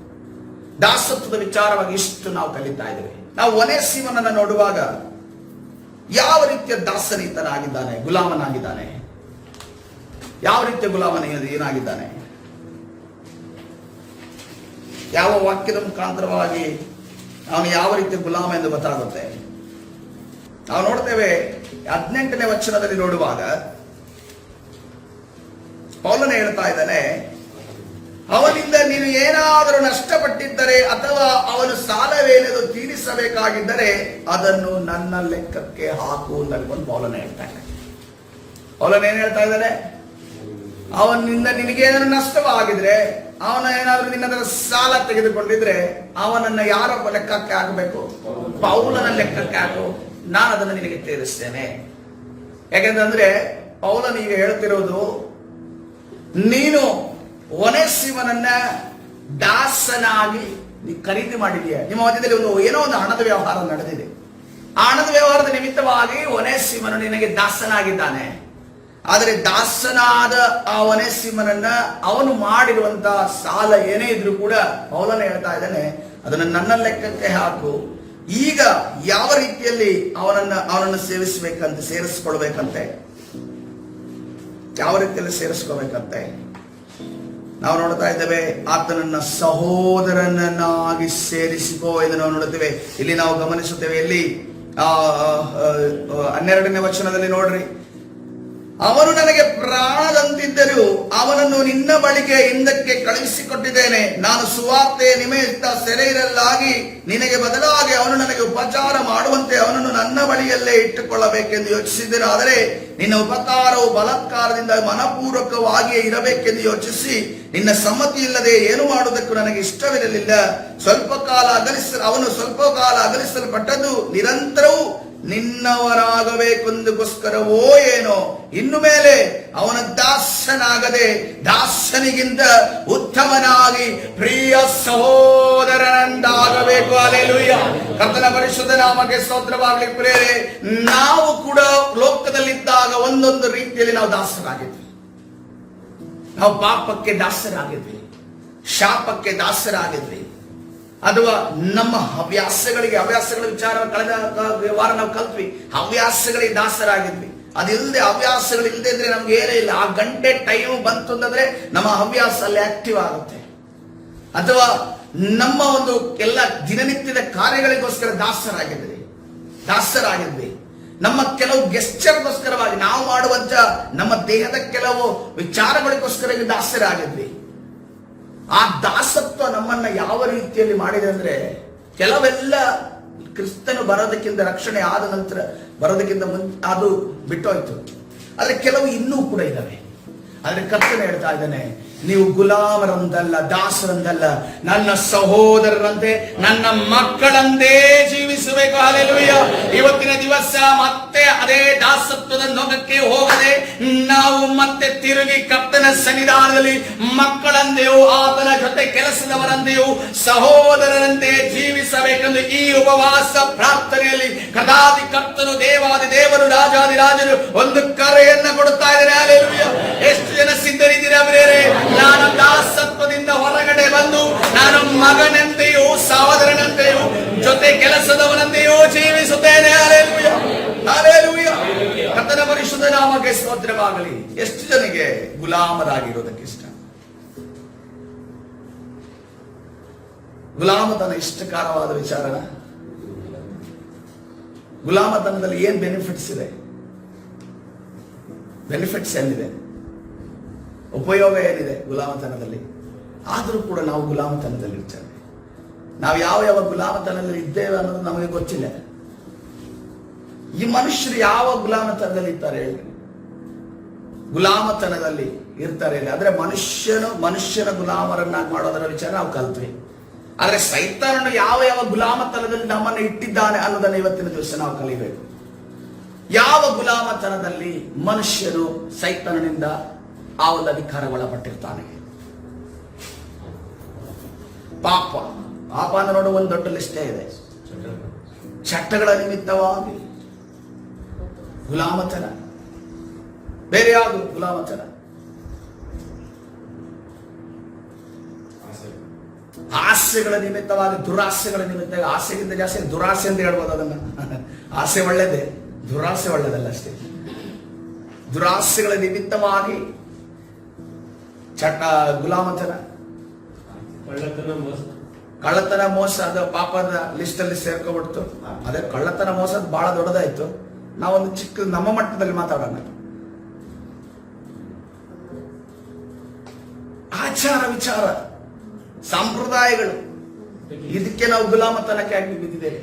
ದಾಸತ್ವದ ವಿಚಾರವಾಗಿ ಇಷ್ಟು ನಾವು ಕಲಿತಾ ಇದ್ದೇವೆ. ನಾವು ಒನೇಸಿಮನನ್ನ ನೋಡುವಾಗ ಯಾವ ರೀತಿಯ ದಾಸನೀತನಾಗಿದ್ದಾನೆ, ಗುಲಾಮನಾಗಿದ್ದಾನೆ, ಯಾವ ರೀತಿಯ ಗುಲಾಮನ ಏನಾಗಿದ್ದಾನೆ, ಯಾವ ವಾಕ್ಯದ ಮುಖಾಂತರವಾಗಿ ಅವನು ಯಾವ ರೀತಿಯ ಗುಲಾಮ ಎಂದು ಗೊತ್ತಾಗುತ್ತೆ. ನಾವು ನೋಡ್ತೇವೆ 18ನೇ ವಚನದಲ್ಲಿ ನೋಡುವಾಗ ಪೌಲನು ಹೇಳ್ತಾ ಇದ್ದಾನೆ, ಅವನಿಂದ ನೀನು ಏನಾದರೂ ನಷ್ಟಪಟ್ಟಿದ್ದರೆ ಅಥವಾ ಅವನು ಸಾಲವೇನೆಂದು ತೀರಿಸಬೇಕಾಗಿದ್ದರೆ ಅದನ್ನು ನನ್ನ ಲೆಕ್ಕಕ್ಕೆ ಹಾಕು ಅಂತ ಪೌಲನು ಹೇಳ್ತಾನೆ. ಪೌಲನು ಏನ್ ಹೇಳ್ತಾ ಇದ್ದಾನೆ, ಅವನಿಂದ ನಿನಗೇನಾದ್ರು ನಷ್ಟವಾಗಿದ್ರೆ, ಅವನ ಏನಾದ್ರೂ ನಿನ್ನ ಸಾಲ ತೆಗೆದುಕೊಂಡಿದ್ರೆ ಅವನನ್ನ ಯಾರ ಲೆಕ್ಕಕ್ಕೆ ಹಾಕಬೇಕು? ಪೌಲನ ಲೆಕ್ಕಕ್ಕೆ ಹಾಕು, ನಾನು ಅದನ್ನು ನಿನಗೆ ತೀರಿಸ್ತೇನೆ. ಯಾಕೆಂದ್ರೆ ಪೌಲನು ಈಗ ಹೇಳ್ತಿರೋದು, ನೀನು ಒನೇಸಿಮನನ್ನ ದಾಸನಾಗಿ ಖರೀದಿ ಮಾಡಿದೀಯ. ನಿಮ್ಮ ಮಧ್ಯದಲ್ಲಿ ಏನೋ ಒಂದು ಹಣದ ವ್ಯವಹಾರ ನಡೆದಿದೆ. ಆ ಹಣದ ವ್ಯವಹಾರದ ನಿಮಿತ್ತವಾಗಿ ಒನೇಸಿಮನು ನಿನಗೆ ದಾಸನಾಗಿದ್ದಾನೆ. ಆದರೆ ದಾಸನಾದ ಆ ಒನೇಸಿಮನನ್ನ ಅವನು ಮಾಡಿರುವಂತಹ ಸಾಲ ಏನೇ ಇದ್ರೂ ಕೂಡ ಪೌಲನು ಹೇಳ್ತಾ ಇದ್ದಾನೆ, ಅದನ್ನು ನನ್ನ ಲೆಕ್ಕಕ್ಕೆ ಹಾಕು. ಈಗ ಯಾವ ರೀತಿಯಲ್ಲಿ ಅವನನ್ನು ಸೇರಿಸ್ಕೊಳ್ಬೇಕಂತೆ, ಯಾವ ರೀತಿಯಲ್ಲಿ ಸೇರಿಸ್ಕೋಬೇಕಂತೆ ನಾವು ನೋಡ್ತಾ ಇದ್ದೇವೆ. ಆತನನ್ನ ಸಹೋದರನನ್ನಾಗಿ ಸೇರಿಸಿಕೋ ಎಂದು ನಾವು ನೋಡುತ್ತೇವೆ. ಇಲ್ಲಿ ನಾವು ಗಮನಿಸುತ್ತೇವೆ. ಇಲ್ಲಿ 12ನೇ ವಚನದಲ್ಲಿ ನೋಡ್ರಿ, ಅವನು ನನಗೆ ಪ್ರಾಣದಂತಿದ್ದರೂ ಅವನನ್ನು ನಿನ್ನ ಬಳಿಗೆ ಹಿಂದಕ್ಕೆ ಕಳುಹಿಸಿಕೊಟ್ಟಿದ್ದೇನೆ. ನಾನು ಸುವಾರ್ತೆಯ ನಿಮಿತ್ತ ಸೆರೆಯಿರಲಾಗಿ ನಿನಗೆ ಬದಲಾಗಿ ಅವನು ನನಗೆ ಉಪಚಾರ ಮಾಡುವಂತೆ ಅವನನ್ನು ನನ್ನ ಬಳಿಯಲ್ಲೇ ಇಟ್ಟುಕೊಳ್ಳಬೇಕೆಂದು ಯೋಚಿಸಿದ್ದೇನೆ. ಆದರೆ ನಿನ್ನ ಉಪಕಾರವು ಬಲಾತ್ಕಾರದಿಂದ ಮನಪೂರ್ವಕವಾಗಿಯೇ ಇರಬೇಕೆಂದು ಯೋಚಿಸಿ ನಿನ್ನ ಸಮ್ಮತಿ ಇಲ್ಲದೆ ಏನು ಮಾಡುವುದಕ್ಕೂ ನನಗೆ ಇಷ್ಟವಿರಲಿಲ್ಲ. ಅವನು ಸ್ವಲ್ಪ ಕಾಲ ಅಗಲಿಸಲ್ಪಟ್ಟದ್ದು ನಿರಂತರವೂ ನಿನ್ನವರಾಗಬೇಕೆಂದುಗೋಸ್ಕರವೋ ಏನೋ. ಇನ್ನು ಮೇಲೆ ಅವನ ದಾಸನಾಗದೆ ದಾಸನಿಗಿಂತ ಉತ್ತಮನಾಗಿ ಪ್ರಿಯ ಸಹೋದರನಂದಾಗಬೇಕು. ಹಲ್ಲೆಲೂಯಾ. ಕರ್ತನ ಪರಿಶುದ್ಧ ನಾಮಕ್ಕೆ ಸ್ತೋತ್ರವಾಗಲಿ. ಪ್ರಿಯರೇ, ನಾವು ಕೂಡ ಲೋಕದಲ್ಲಿದ್ದಾಗ ಒಂದೊಂದು ರೀತಿಯಲ್ಲಿ ನಾವು ದಾಸರಾಗಿದ್ವಿ. ನಾವು ಪಾಪಕ್ಕೆ ದಾಸರಾಗಿದ್ವಿ, ಶಾಪಕ್ಕೆ ದಾಸರಾಗಿದ್ವಿ, ಅಥವಾ ನಮ್ಮ ಹವ್ಯಾಸಗಳ ವಿಚಾರ ಕಳೆದ ವಾರ ನಾವು ಕಲ್ತ್ವಿ. ಹವ್ಯಾಸಗಳಿಗೆ ದಾಸರಾಗಿದ್ವಿ. ಅದಿಲ್ಲದೆ ಹವ್ಯಾಸಗಳು ಇಲ್ಲದೆ ಇದ್ರೆ ನಮ್ಗೆ ಏನೇ ಇಲ್ಲ. ಆ ಗಂಟೆ ಟೈಮ್ ಬಂತು ಅಂತಂದ್ರೆ ನಮ್ಮ ಹವ್ಯಾಸ ಅಲ್ಲಿ ಆಕ್ಟಿವ್ ಆಗುತ್ತೆ. ಅಥವಾ ನಮ್ಮ ಒಂದು ಎಲ್ಲ ದಿನನಿತ್ಯದ ಕಾರ್ಯಗಳಿಗೋಸ್ಕರ ದಾಸರಾಗಿದ್ವಿ. ನಮ್ಮ ಕೆಲವು ಗೆಸ್ಚರ್ಗೋಸ್ಕರವಾಗಿ ನಾವು ಮಾಡುವಂತ ನಮ್ಮ ದೇಹದ ಕೆಲವು ವಿಚಾರಗಳಿಗೋಸ್ಕರ ದಾಸರಾಗಿದ್ವಿ. ಆ ದಾಸತ್ವ ನಮ್ಮನ್ನ ಯಾವ ರೀತಿಯಲ್ಲಿ ಮಾಡಿದೆ ಅಂದ್ರೆ, ಕೆಲವೆಲ್ಲ ಕ್ರಿಸ್ತನು ಬರೋದಕ್ಕಿಂತ, ರಕ್ಷಣೆ ಆದ ನಂತರ ಬರೋದಕ್ಕಿಂತ ಅದು ಬಿಟ್ಟೋಯ್ತು. ಆದ್ರೆ ಕೆಲವು ಇನ್ನೂ ಕೂಡ ಇದ್ದಾವೆ. ಆದ್ರೆ ಕರ್ತನು ಹೇಳ್ತಾ ಇದ್ದಾನೆ, ನೀವು ಗುಲಾಮರಂದಲ್ಲ, ದಾಸರಂದಲ್ಲ, ನನ್ನ ಸಹೋದರರಂತೆ, ನನ್ನ ಮಕ್ಕಳಂದೇ ಜೀವಿಸಬೇಕು. ಹಲ್ಲೆಲೂಯಾ. ಇವತ್ತಿನ ದಿವಸ ಮತ್ತೆ ಅದೇ ದಾಸತ್ವದ ನೊಗಕ್ಕೆ ಹೋಗದೆ ನಾವು ಮತ್ತೆ ತಿರುಗಿ ಕರ್ತನ ಸನ್ನಿಧಾನದಲ್ಲಿ ಮಕ್ಕಳಂತೆಯೂ ಆತನ ಜೊತೆ ಕೆಲಸದವರಂತೆಯೂ ಸಹೋದರರಂತೆ ಜೀವಿಸಬೇಕೆಂದು ಈ ಉಪವಾಸ ಪ್ರಾರ್ಥನೆಯಲ್ಲಿ ಕದಾದಿ ಕರ್ತನು ದೇವಾದಿ ದೇವರು ರಾಜಾದಿರಾಜರು ಒಂದು ಕರೆಯನ್ನ ಕೊಡುತ್ತಾ ಇದ್ದಾರೆ. ಹಲ್ಲೆಲೂಯಾ. ಎಷ್ಟು ಜನ ಸಿದ್ಧರಿದ್ದೀರಾ ಪ್ರಿಯರೇ? ನಾನು ದಾಸತ್ವದಿಂದ ಹೊರಗಡೆ ಬಂದು ನಾನು ಮಗನಂತೆಯೂ ಸಹೋದರನಂತೆಯೂ ಜೊತೆ ಕೆಲಸದವನಂತೆಯೂ ಜೀವಿಸುತ್ತೇನೆ. ಹಲ್ಲೆಲೂಯಾ. ಹಲ್ಲೆಲೂಯಾ. ಕರ್ತನ ಪರಿಶುದ್ಧ ನಾಮಕ್ಕೆ ಸ್ತೋತ್ರವಾಗಲಿ. ಎಷ್ಟು ಜನಕ್ಕೆ ಗುಲಾಮರಾಗಿರೋದಕ್ಕೆ ಇಷ್ಟ? ಗುಲಾಮತನ ಇಷ್ಟಕರವಾದ ವಿಚಾರನ? ಗುಲಾಮತನದಲ್ಲಿ ಏನ್ ಬೆನಿಫಿಟ್ಸ್ ಇದೆ? ಬೆನಿಫಿಟ್ಸ್ ಏನಿದೆ? ಉಪಯೋಗ ಏನಿದೆ ಗುಲಾಮತನದಲ್ಲಿ? ಆದರೂ ಕೂಡ ನಾವು ಗುಲಾಮತನದಲ್ಲಿ ಇರ್ತೇವೆ. ನಾವು ಯಾವ ಗುಲಾಮತನದಲ್ಲಿ ಇದ್ದೇವೆ ಅನ್ನೋದು ನಮಗೆ ಗೊತ್ತಿಲ್ಲ. ಈ ಮನುಷ್ಯರು ಯಾವ ಗುಲಾಮತನದಲ್ಲಿ ಇರ್ತಾರೆ ಹೇಳಿ? ಗುಲಾಮತನದಲ್ಲಿ ಇರ್ತಾರೆ. ಆದ್ರೆ ಮನುಷ್ಯನ ಗುಲಾಮರನ್ನಾಗಿ ಮಾಡೋದರ ವಿಚಾರ ನಾವು ಕಲ್ತ್ವಿ. ಆದರೆ ಸೈತಾನನು ಯಾವ ಯಾವ ಗುಲಾಮತನದಲ್ಲಿ ನಮ್ಮನ್ನು ಇಟ್ಟಿದ್ದಾನೆ ಅನ್ನೋದನ್ನು ಇವತ್ತಿನ ದಿವಸ ನಾವು ಕಲಿಬೇಕು. ಯಾವ ಗುಲಾಮತನದಲ್ಲಿ ಮನುಷ್ಯನು ಸೈತಾನನಿಂದ ಆ ಒಂದು ಅಧಿಕಾರಗೊಳಪಟ್ಟಿರ್ತಾನೆ. ಪಾಪ ಅಂದ್ರೆ ನೋಡು, ಒಂದು ದೊಡ್ಡ ಲಿಸ್ಟೇ ಇದೆ. ಚಟ್ಟಗಳ ನಿಮಿತ್ತವಾಗಿ ಗುಲಾಮತನ, ಬೇರೆ ಯಾವುದು ಗುಲಾಮತನ? ಆಸೆಗಳ ನಿಮಿತ್ತವಾಗಿ, ದುರಾಸೆಗಳ ನಿಮಿತ್ತ. ಆಸೆಗಿಂತ ಜಾಸ್ತಿ ದುರಾಸೆ ಅಂತ ಹೇಳ್ಬೋದು ಅದನ್ನ. ಆಸೆ ಒಳ್ಳೇದೇ, ದುರಾಸೆ ಒಳ್ಳೇದಲ್ಲ ಅಷ್ಟೇ. ದುರಾಸೆಗಳ ನಿಮಿತ್ತವಾಗಿ ಗುಲಾಮತನ, ಕಳ್ಳತನ, ಮೋಸ, ಅದು ಪಾಪದ ಲಿಸ್ಟ್ ಅಲ್ಲಿ ಸೇರ್ಕೊಬಿಡ್ತು. ಅದೇ ಕಳ್ಳತನ, ಮೋಸ ಬಹಳ ದೊಡ್ಡದಾಯ್ತು. ನಾವೊಂದು ಚಿಕ್ಕ ನಮ್ಮ ಮಟ್ಟದಲ್ಲಿ ಮಾತಾಡೋಣ. ಆಚಾರ ವಿಚಾರ, ಸಂಪ್ರದಾಯಗಳು, ಇದಕ್ಕೆ ನಾವು ಗುಲಾಮತನಕ್ಕೆ ಆಗಿ ಬಿದ್ದಿದ್ದೇವೆ.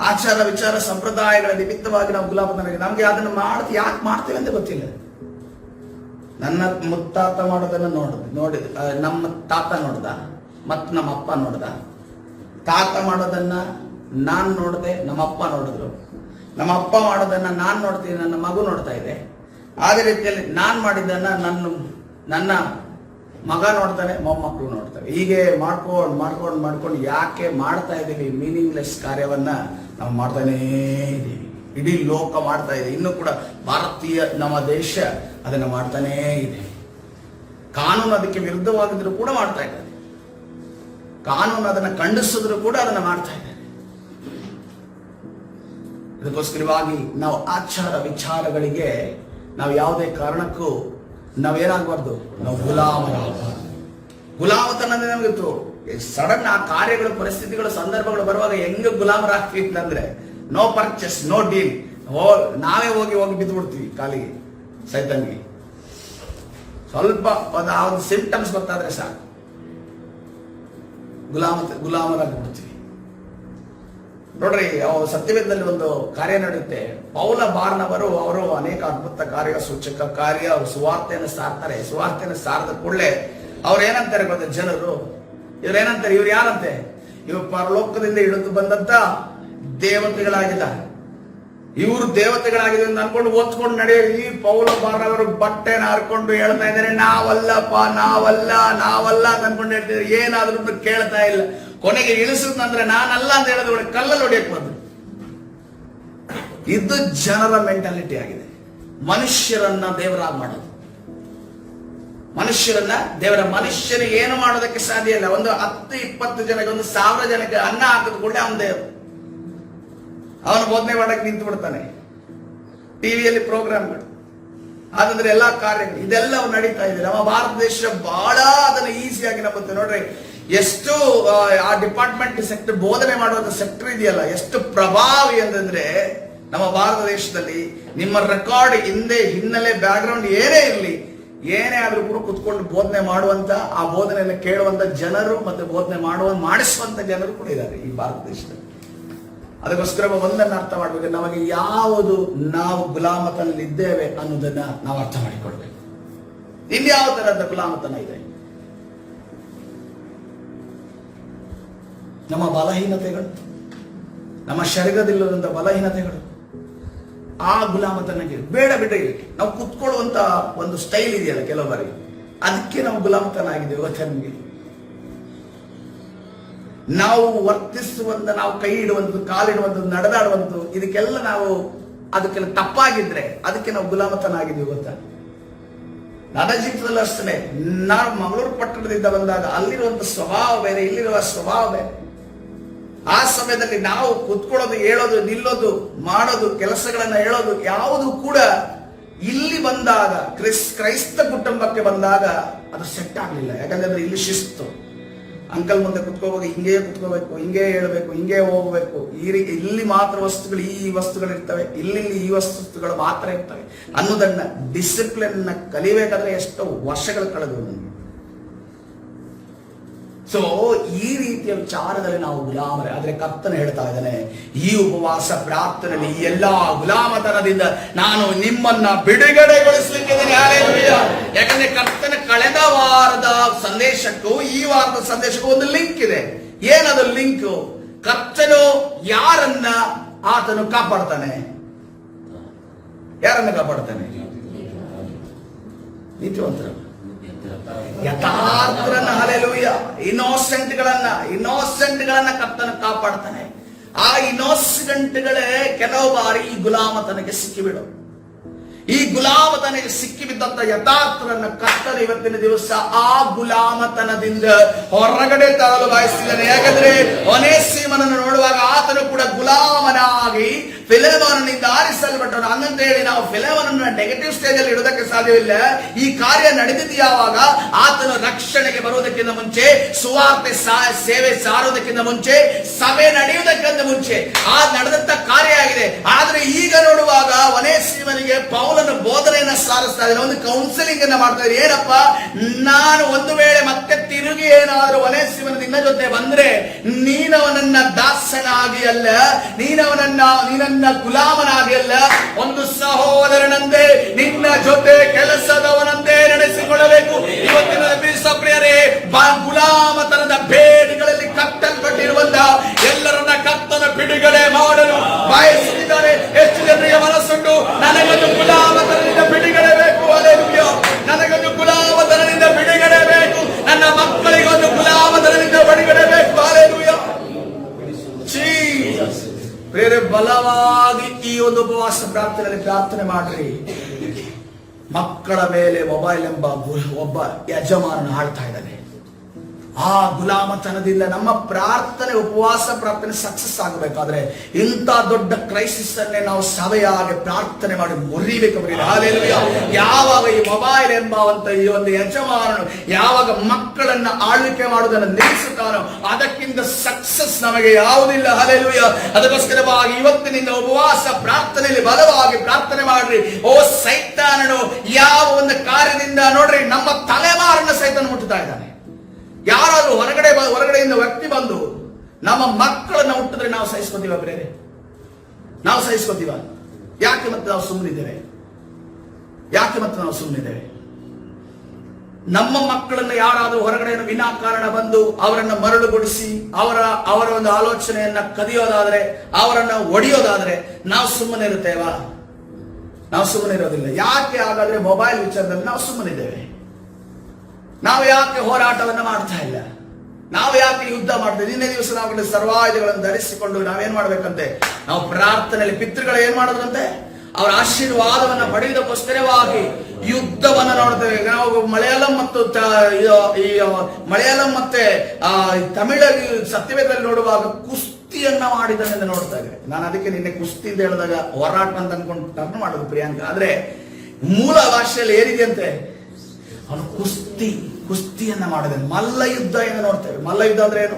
ಆಚಾರ ವಿಚಾರ ಸಂಪ್ರದಾಯಗಳ ನಿಮಿತ್ತವಾಗಿ ನಾವು ಗುಲಾಮತನಕ್ಕೆ, ನಮ್ಗೆ ಅದನ್ನು ಯಾಕೆ ಮಾಡ್ತೇವೆ ಅಂತ ಗೊತ್ತಿಲ್ಲ. ನನ್ನ ಮುತ್ತಾತ ಮಾಡೋದನ್ನ ನೋಡಿದ ನಮ್ಮ ತಾತ ನೋಡ್ದ, ಮತ್ ನಮ್ಮ ಅಪ್ಪ ನೋಡ್ದ. ತಾತ ಮಾಡೋದನ್ನ ನಾನ್ ನೋಡಿದೆ, ನಮ್ಮ ಅಪ್ಪ ನೋಡಿದ್ರು. ನಮ್ಮ ಅಪ್ಪ ಮಾಡೋದನ್ನ ನಾನ್ ನೋಡ್ತೀನಿ, ನನ್ನ ಮಗು ನೋಡ್ತಾ ಇದೆ. ಅದೇ ರೀತಿಯಲ್ಲಿ ನಾನ್ ಮಾಡಿದ್ದನ್ನ ನನ್ನ ಮಗ ನೋಡ್ತಾನೆ, ಮೊಮ್ಮಕ್ಕಳು ನೋಡ್ತಾರೆ. ಹೀಗೆ ಮಾಡ್ಕೊಂಡು ಯಾಕೆ ಮಾಡ್ತಾ ಇದ್ದೀವಿ? ಮೀನಿಂಗ್ಲೆಸ್ ಕಾರ್ಯವನ್ನ ನಾವು ಮಾಡ್ತಾನೇ ಇದ್ದೀವಿ. ಇಡೀ ಲೋಕ ಮಾಡ್ತಾ ಇದೆ. ಇನ್ನು ಕೂಡ ಭಾರತೀಯ ನಮ್ಮ ದೇಶ ಅದನ್ನ ಮಾಡ್ತಾನೇ ಇದೆ. ಕಾನೂನು ಅದಕ್ಕೆ ವಿರುದ್ಧವಾಗಿದ್ರು ಕೂಡ ಮಾಡ್ತಾ ಇದ್ದಾರೆ. ಕಾನೂನು ಅದನ್ನ ಖಂಡಿಸಿದ್ರು ಕೂಡ ಅದನ್ನ ಮಾಡ್ತಾ ಇದ್ದಾರೆ. ಅದಕ್ಕೋಸ್ಕರವಾಗಿ ನಾವು ಆಚಾರ ವಿಚಾರಗಳಿಗೆ ನಾವು ಯಾವುದೇ ಕಾರಣಕ್ಕೂ ನಾವೇನಾಗಬಾರ್ದು, ನಾವು ಗುಲಾಮರಾಗಬಾರ್ದು. ಗುಲಾಮತನ ನಮಗಿತ್ತು. ಸಡನ್ ಆ ಕಾರ್ಯಗಳು, ಪರಿಸ್ಥಿತಿಗಳು, ಸಂದರ್ಭಗಳು ಬರುವಾಗ ಹೆಂಗೆ ಗುಲಾಮರಾಗ್ತೀವಿ ಅಂತಂದ್ರೆ, ನೋ ಪರ್ಚೇಸ್, ನೋ ಡೀಲ್, ನಾವೇ ಹೋಗಿ ಬಿದ್ದು ಬಿಡ್ತೀವಿ ಕಾಲಿಗೆ, ಸೈತಾನ್ಗೆ. ಸ್ವಲ್ಪ ಆ ಒಂದು ಸಿಂಪ್ಟಮ್ಸ್ ಗೊತ್ತಾದ್ರೆ ಸಾಕು, ಗುಲಾಮರಾಗಿ ಬಿಡ್ತೀವಿ. ನೋಡ್ರಿ, ಸತ್ಯವೇದದಲ್ಲಿ ಒಂದು ಕಾರ್ಯ ನಡೆಯುತ್ತೆ. ಪೌಲ ಬಾರ್ನವರು ಅವರು ಅನೇಕ ಅದ್ಭುತ ಕಾರ್ಯ, ಸೂಚಕ ಕಾರ್ಯ, ಅವರು ಸುವಾರ್ತೆಯನ್ನು ಸಾರ್ತಾರೆ. ಸುವಾರ್ತೆಯನ್ನು ಸಾರದ ಕೂಡಲೇ ಅವ್ರು ಏನಂತಾರೆ ಗೊತ್ತ? ಜನರು ಇವ್ರೇನಂತಾರೆ? ಇವ್ರು ಯಾರಂತೆ? ಇವ್ರು ಪರಲೋಕದಿಂದ ಇಳಿದು ಬಂದಂತ ದೇವತೆಗಳಾಗಿದ್ದಾರೆ. ಇವರು ದೇವತೆಗಳಾಗಿದೆ ಅಂತ ಅನ್ಕೊಂಡು ಓದ್ಕೊಂಡು ನಡೆಯ ಈ ಪೌಲ ಬಾರ್ನವರು ಬಟ್ಟೆನ ಹರ್ಕೊಂಡು ಹೇಳ್ತಾ ಇದ್ದಾರೆ, ನಾವಲ್ಲಪ್ಪ, ನಾವಲ್ಲ ಅಂತ ಅನ್ಕೊಂಡು ಹೇಳ್ತಿದ್ದಾರೆ. ಏನಾದ್ರೂ ಕೇಳ್ತಾ ಇಲ್ಲ. ಕೊನೆಗೆ ಇಳಿಸುದಂದ್ರೆ ನಾನಲ್ಲ ಅಂತ ಹೇಳಿದ್ರೆ ಕಲ್ಲಲ್ಲಿ ಹೊಡಿಯಕ್ ಬಂದ್ರು. ಇದು ಜನರ ಮೆಂಟಾಲಿಟಿ ಆಗಿದೆ. ಮನುಷ್ಯರನ್ನ ದೇವರಾಗಿ ಮಾಡೋದು, ಮನುಷ್ಯನಿಗೆ ಏನು ಮಾಡೋದಕ್ಕೆ ಸಾಧ್ಯ ಇಲ್ಲ. ಒಂದು 10-20 ಜನಕ್ಕೆ, ಒಂದು 1000 ಜನಕ್ಕೆ ಅನ್ನ ಹಾಕಿದ ಕೂಡಲೇ ಅವನ ದೇವರು. ಅವನು ಬೋಧನೆ ಮಾಡಕ್ಕೆ ನಿಂತು ಬಿಡ್ತಾನೆ. ಟಿವಿಯಲ್ಲಿ ಪ್ರೋಗ್ರಾಮ್ಗಳು, ಆದ್ರೆ ಎಲ್ಲಾ ಕಾರ್ಯಗಳು ಇದೆಲ್ಲ ನಡೀತಾ ಇದೆ. ನಮ್ಮ ಭಾರತ ದೇಶ ಬಹಳ ಅದನ್ನ ಈಸಿಯಾಗಿ ನಂಬುತ್ತೆ. ನೋಡ್ರಿ, ಎಷ್ಟು ಆ ಡಿಪಾರ್ಟ್ಮೆಂಟ್ ಸೆಕ್ಟರ್, ಬೋಧನೆ ಮಾಡುವಂತ ಸೆಕ್ಟರ್ ಇದೆಯಲ್ಲ, ಎಷ್ಟು ಪ್ರಭಾವಿ ಅಂತಂದ್ರೆ ನಮ್ಮ ಭಾರತ ದೇಶದಲ್ಲಿ ನಿಮ್ಮ ರೆಕಾರ್ಡ್ ಹಿನ್ನೆಲೆ ಬ್ಯಾಕ್ಗ್ರೌಂಡ್ ಏನೇ ಇರಲಿ, ಏನೇ ಆದ್ರೂ ಕೂಡ ಕುತ್ಕೊಂಡು ಬೋಧನೆ ಮಾಡುವಂತ, ಆ ಬೋಧನೆಯನ್ನು ಕೇಳುವಂತ ಜನರು ಮತ್ತೆ ಬೋಧನೆ ಮಾಡಿಸುವಂತ ಜನರು ಕೂಡ ಇದ್ದಾರೆ ಈ ಭಾರತ ದೇಶದಲ್ಲಿ. ಅದಕ್ಕೋಸ್ಕರ ಒಂದನ್ನು ಅರ್ಥ ಮಾಡ್ಬೇಕು, ನಮಗೆ ಯಾವುದು ನಾವು ಗುಲಾಮತನಲ್ಲಿ ಇದ್ದೇವೆ ಅನ್ನೋದನ್ನ ನಾವು ಅರ್ಥ ಮಾಡಿಕೊಳ್ಬೇಕು. ಇನ್ಯಾವ ತರಹದ ಗುಲಾಮತನ ಇದೆ? ನಮ್ಮ ಬಲಹೀನತೆಗಳು, ನಮ್ಮ ಶರೀರದಲ್ಲಿರುವಂತ ಬಲಹೀನತೆಗಳು, ಆ ಗುಲಾಮತನಕ್ಕೆ ಬೇಡ ಬಿಡ್ರಿ. ನಾವು ಕುತ್ಕೊಳ್ಳುವಂತ ಒಂದು ಸ್ಟೈಲ್ ಇದೆಯಲ್ಲ ಕೆಲವರಿಗೆ, ಅದಕ್ಕೆ ನಾವು ಗುಲಾಮತನ ಆಗಿದ್ದೇವೆ. ಗೊತ್ತಾ ನಿಮಗೆ? ನಾವು ವರ್ತಿಸುವಂತ, ನಾವು ಕೈ ಇಡುವಂಥದ್ದು, ಕಾಲಿಡುವಂಥದ್ದು, ನಡೆದಾಡುವಂಥದ್ದು, ಇದಕ್ಕೆಲ್ಲ ನಾವು ಅದಕ್ಕೆಲ್ಲ ತಪ್ಪಾಗಿದ್ರೆ ಅದಕ್ಕೆ ನಾವು ಗುಲಾಮತನ ಆಗಿದ್ದೀವಿ. ಗೊತ್ತಾ? ನನ್ನ ಜೀವಿತದಲ್ಲಿ ಅಷ್ಟೇ. ನಾನು ಮಂಗಳೂರು ಪಟ್ಟಣದಿಂದ ಬಂದಾಗ ಅಲ್ಲಿರುವಂತ ಸ್ವಭಾವ ಬೇರೆ, ಇಲ್ಲಿರುವ ಸ್ವಭಾವ ಬೇರೆ. ಆ ಸಮಯದಲ್ಲಿ ನಾವು ಕುತ್ಕೊಳ್ಳೋದು, ಹೇಳೋದು, ನಿಲ್ಲೋದು, ಮಾಡೋದು, ಕೆಲಸಗಳನ್ನ ಹೇಳೋದು ಯಾವುದು ಕೂಡ ಇಲ್ಲಿ ಬಂದಾಗ, ಕ್ರೈಸ್ತ ಕುಟುಂಬಕ್ಕೆ ಬಂದಾಗ ಅದು ಸೆಟ್ ಆಗಲಿಲ್ಲ. ಯಾಕಂದ್ರೆ ಇಲ್ಲಿ ಶಿಸ್ತು. ಅಂಕಲ್ ಮುಂದೆ ಕುತ್ಕೋಬೇಕು, ಹಿಂಗೇ ಕುತ್ಕೋಬೇಕು, ಹಿಂಗೇ ಹೇಳಬೇಕು, ಹಿಂಗೇ ಹೋಗ್ಬೇಕು. ಇಲ್ಲಿ ಮಾತ್ರ ವಸ್ತುಗಳು, ಈ ವಸ್ತುಗಳು ಇರ್ತವೆ, ಇಲ್ಲಿ ಈ ವಸ್ತುಗಳು ಮಾತ್ರ ಇರ್ತವೆ ಅನ್ನೋದನ್ನ, ಡಿಸಿಪ್ಲಿನ್ ಕಲಿಬೇಕಾದ್ರೆ ಎಷ್ಟೋ ವರ್ಷಗಳು ಕಳೆದು ನನಗೆ. ಸೊ ಈ ರೀತಿಯ ವಿಚಾರದಲ್ಲಿ ನಾವು ಗುಲಾಮರೇ. ಆದ್ರೆ ಕರ್ತನ ಹೇಳ್ತಾ ಇದ್ದಾನೆ, ಈ ಉಪವಾಸ ಪ್ರಾರ್ಥನೆಯಲ್ಲಿ ಈ ಎಲ್ಲಾ ಗುಲಾಮತನದಿಂದ ನಾನು ನಿಮ್ಮನ್ನ ಬಿಡುಗಡೆಗೊಳಿಸಲಿಕ್ಕಿದ್ದೇನೆ. ಹಲ್ಲೆಲೂಯಾ. ಯಾಕಂದ್ರೆ ಕರ್ತನ ಕಳೆದ ವಾರದ ಸಂದೇಶಕ್ಕೂ ಈ ವಾರದ ಸಂದೇಶಕ್ಕೂ ಒಂದು ಲಿಂಕ್ ಇದೆ. ಏನದು ಲಿಂಕ್? ಕರ್ತನು ಯಾರನ್ನ ಆತನು ಕಾಪಾಡ್ತಾನೆ? ಯಾರನ್ನ ಕಾಪಾಡ್ತಾನೆ? ನೀತಿವಂತರ, ಯಥಾರ್ಥರನ್ನ. ಹಲ್ಲೆಲೂಯಾ. ಇನ್ನೋಸೆಂಟ್ ಗಳನ್ನ ಕರ್ತನ ಕಾಪಾಡ್ತಾನೆ. ಆ ಇನ್ನೋಸೆಂಟ್ಗಳೇ ಕೆಲವು ಬಾರಿ ಈ ಗುಲಾಮತನಕ್ಕೆ ಸಿಕ್ಕಿಬಿಡು. ಈ ಗುಲಾಮತನಕ್ಕೆ ಸಿಕ್ಕಿಬಿದ್ದಂತ ಯಥಾರ್ಥರನ್ನ ಕರ್ತನ ಇವತ್ತಿನ ದಿವಸ ಆ ಗುಲಾಮತನದಿಂದ ಹೊರಗಡೆ ತರಲು ಬಯಸಿದ್ದಾನೆ. ಯಾಕಂದ್ರೆ ಒನೇಸಿಮನನ್ನು ನೋಡುವಾಗ ಆತನು ಕೂಡ ಗುಲಾಮನಾಗಿ ಫಿಲೆಮೋನನಿಂದ ಆರಿಸಲ್ಪಟ್ಟನು. ಹಂಗಂತ ಹೇಳಿ ನಾವು ಫಿಲೆಮೋನನ್ನ ನೆಗೆಟಿವ್ ಸ್ಟೇಜ್ ಅಲ್ಲಿ ಇಡೋದಕ್ಕೆ ಸಾಧ್ಯವಿಲ್ಲ. ಈ ಕಾರ್ಯ ನಡೆದಿದ್ದು ಯಾವಾಗ? ಆತನು ರಕ್ಷಣೆಗೆ ಬರುವುದಕ್ಕಿಂತ ಮುಂಚೆ, ಸುವಾರ್ತೆ ಸೇವೆ ಸಾರುವುದಕ್ಕಿಂತ ಮುಂಚೆ, ಸಭೆ ನಡೆಯುವುದಕ್ಕಿಂತ ಮುಂಚೆ ಆ ನಡೆದಂತ ಕಾರ್ಯ ಆಗಿದೆ. ಆದ್ರೆ ಈಗ ನೋಡುವಾಗ ಒನೇಸಿಮನಿಗೆ ಪೌಲನ ಬೋಧನೆಯನ್ನ ಸಾರಿಸ್ತಾ ಇದ್ದಾನೆ, ಒಂದು ಕೌನ್ಸಿಲಿಂಗ್ ಅನ್ನ ಮಾಡ್ತಾ ಇದ್ದಾರೆ. ಏನಪ್ಪ, ನಾನು ಒಂದು ವೇಳೆ ಮತ್ತೆ ತಿರುಗಿ ಏನಾದ್ರೂ ಒನೇಸಿಮನ ನಿನ್ನ ಜೊತೆ ಬಂದ್ರೆ ನೀನವನನ್ನ ದಾಸನಾಗಿ ಅಲ್ಲ, ನೀನನ್ನ ಗುಲಾಮನಾಗಿ ಅಲ್ಲ, ಒಂದು ಸಹೋದರನಂತೆ ನಿನ್ನ ಜೊತೆ ಕೆಲಸದವನಂತೆ ನಡೆಸಿಕೊಳ್ಳಬೇಕು. ಇವತ್ತಿನ ಪ್ರಿಯರೇ, ಗುಲಾಮತನದ ಬೇಡಿಗಳಲ್ಲಿ ಕಟ್ಟಲ್ಪಟ್ಟಿರುವಂತಹ ಎಲ್ಲರನ್ನ ಕರ್ತನ ಬಿಡುಗಡೆ ಮಾಡಲು ಬಯಸುತ್ತಿದ್ದಾರೆ. ಎಷ್ಟು ಜನರಿಗೆ ಮನಸ್ಸುಂಟು, ನನಗೊಂದು ಗುಲಾಮತನದಿಂದ ಬಿಡುಗಡೆ ಬೇಕು. ಹಲ್ಲೆಲೂಯಾ. ನನಗೊಂದು ಗುಲಾಮತನದಿಂದ ಬಿಡುಗಡೆ ಬೇಕು. ನನ್ನ ಮಕ್ಕಳಿಗೊಂದು ಗುಲಾಮತನದಿಂದ ಬಿಡುಗಡೆ ಬೇಕು. ಹಲ್ಲೆಲೂಯಾ. ಬೇರೆ ಬಲವಾಗಿ ಈ ಒಂದು ಉಪವಾಸ ಪ್ರಾರ್ಥನೆಯಲ್ಲಿ ಪ್ರಾರ್ಥನೆ ಮಾಡ್ರಿ. ಮಕ್ಕಳ ಮೇಲೆ ಮೊಬೈಲ್ ಎಂಬ ಒಬ್ಬ ಯಜಮಾನನ ಆಳ್ತಾ ಇದ್ದಾನೆ. ಆ ಗುಲಾಮತನದಿಂದ ನಮ್ಮ ಪ್ರಾರ್ಥನೆ, ಉಪವಾಸ ಪ್ರಾರ್ಥನೆ ಸಕ್ಸಸ್ ಆಗಬೇಕಾದ್ರೆ ಇಂಥ ದೊಡ್ಡ ಕ್ರೈಸಿಸ್ ಅನ್ನೇ ನಾವು ಸಭೆಯಾಗಿ ಪ್ರಾರ್ಥನೆ ಮಾಡಿ ಮುರಿಬೇಕು. ಹಲ್ಲೆಲೂಯಾ. ಯಾವಾಗ ಈ ಮೊಬೈಲ್ ಎಂಬಂತ ಈ ಒಂದು ಯಜಮಾನನು ಯಾವಾಗ ಮಕ್ಕಳನ್ನ ಆಳ್ವಿಕೆ ಮಾಡುವುದನ್ನು ನಿಲ್ಲಿಸುತ್ತಾನೋ ಅದಕ್ಕಿಂತ ಸಕ್ಸಸ್ ನಮಗೆ ಯಾವುದಿಲ್ಲ. ಹಲ್ಲೆಲೂಯಾ. ಅದಕ್ಕೋಸ್ಕರವಾಗಿ ಇವತ್ತಿನಿಂದ ಉಪವಾಸ ಪ್ರಾರ್ಥನೆಯಲ್ಲಿ ಬಲವಾಗಿ ಪ್ರಾರ್ಥನೆ ಮಾಡ್ರಿ. ಓ ಸೈತಾನನು ಯಾವ ಒಂದು ಕಾರ್ಯದಿಂದ ನೋಡ್ರಿ ನಮ್ಮ ತಲೆಮಾರನ್ನ ಸೈತಾನ ಮುಟ್ಟುತ್ತಾ ಇದ್ದಾನೆ. ಯಾರಾದ್ರೂ ಹೊರಗಡೆಯಿಂದ ವ್ಯಕ್ತಿ ಬಂದು ನಮ್ಮ ಮಕ್ಕಳನ್ನ ಹುಟ್ಟಿದ್ರೆ ನಾವು ಸಹಿಸ್ಕೊತೀವ? ಬೇರೆ ನಾವು ಸಹಿಸ್ಕೊತೀವ? ಯಾಕೆ ಮತ್ತೆ ನಾವು ಸುಮ್ಮನಿದ್ದೇವೆ? ನಮ್ಮ ಮಕ್ಕಳನ್ನ ಯಾರಾದ್ರೂ ಹೊರಗಡೆ ವಿನಾಕಾರಣ ಬಂದು ಅವರನ್ನ ಮರಳುಗೊಳಿಸಿ ಅವರ ಒಂದು ಆಲೋಚನೆಯನ್ನ ಕದಿಯೋದಾದ್ರೆ, ಅವರನ್ನ ಒಡೆಯೋದಾದ್ರೆ ನಾವು ಸುಮ್ಮನೆ ಇರುತ್ತೇವಾ? ನಾವು ಸುಮ್ಮನೆ ಇರೋದಿಲ್ಲ. ಯಾಕೆ? ಹಾಗಾದ್ರೆ ಮೊಬೈಲ್ ವಿಚಾರದಲ್ಲಿ ನಾವು ಸುಮ್ಮನಿದ್ದೇವೆ. ನಾವು ಯಾಕೆ ಹೋರಾಟವನ್ನ ಮಾಡ್ತಾ ಇಲ್ಲ? ನಾವು ಯಾಕೆ ಯುದ್ಧ ಮಾಡ್ತೇವೆ? ನಿನ್ನೆ ದಿವಸ ನಾವು ಸರ್ವಾಯುಧಗಳನ್ನು ಧರಿಸಿಕೊಂಡು ನಾವೇನ್ ಮಾಡ್ಬೇಕಂತೆ? ನಾವು ಪ್ರಾರ್ಥನೆಯಲ್ಲಿ ಪಿತೃಗಳು ಏನ್ ಮಾಡೋದಂತೆ? ಅವರ ಆಶೀರ್ವಾದವನ್ನ ಪಡೆಯುವುದಕ್ಕೋಸ್ಕರವಾಗಿ ಯುದ್ಧವನ್ನ ನೋಡ್ತೇವೆ. ನಾವು ಮಲಯಾಳಂ ಮತ್ತೆ ತಮಿಳ ಸತ್ಯವೇದದಲ್ಲಿ ನೋಡುವಾಗ ಕುಸ್ತಿಯನ್ನ ಮಾಡಿದನೆಂದು ನೋಡ್ತಾ ಇದ್ದೇವೆ. ನಾನು ಅದಕ್ಕೆ ನಿನ್ನೆ ಕುಸ್ತಿ ಅಂತ ಹೇಳಿದಾಗ ಹೋರಾಟ ಅಂತ ಅನ್ಕೊಂಡು ಟರ್ನ್ ಮಾಡೋದು ಪ್ರಿಯಾಂಕ. ಆದ್ರೆ ಮೂಲ ಭಾಷೆಯಲ್ಲಿ ಏನಿದೆಯಂತೆ? ಅವನು ಕುಸ್ತಿಯನ್ನ ಮಾಡಿದ ಮಲ್ಲ ಯುದ್ಧ ಎಂದು ನೋಡ್ತೇವೆ. ಮಲ್ಲ ಯುದ್ಧ ಅಂದ್ರೆ ಏನು?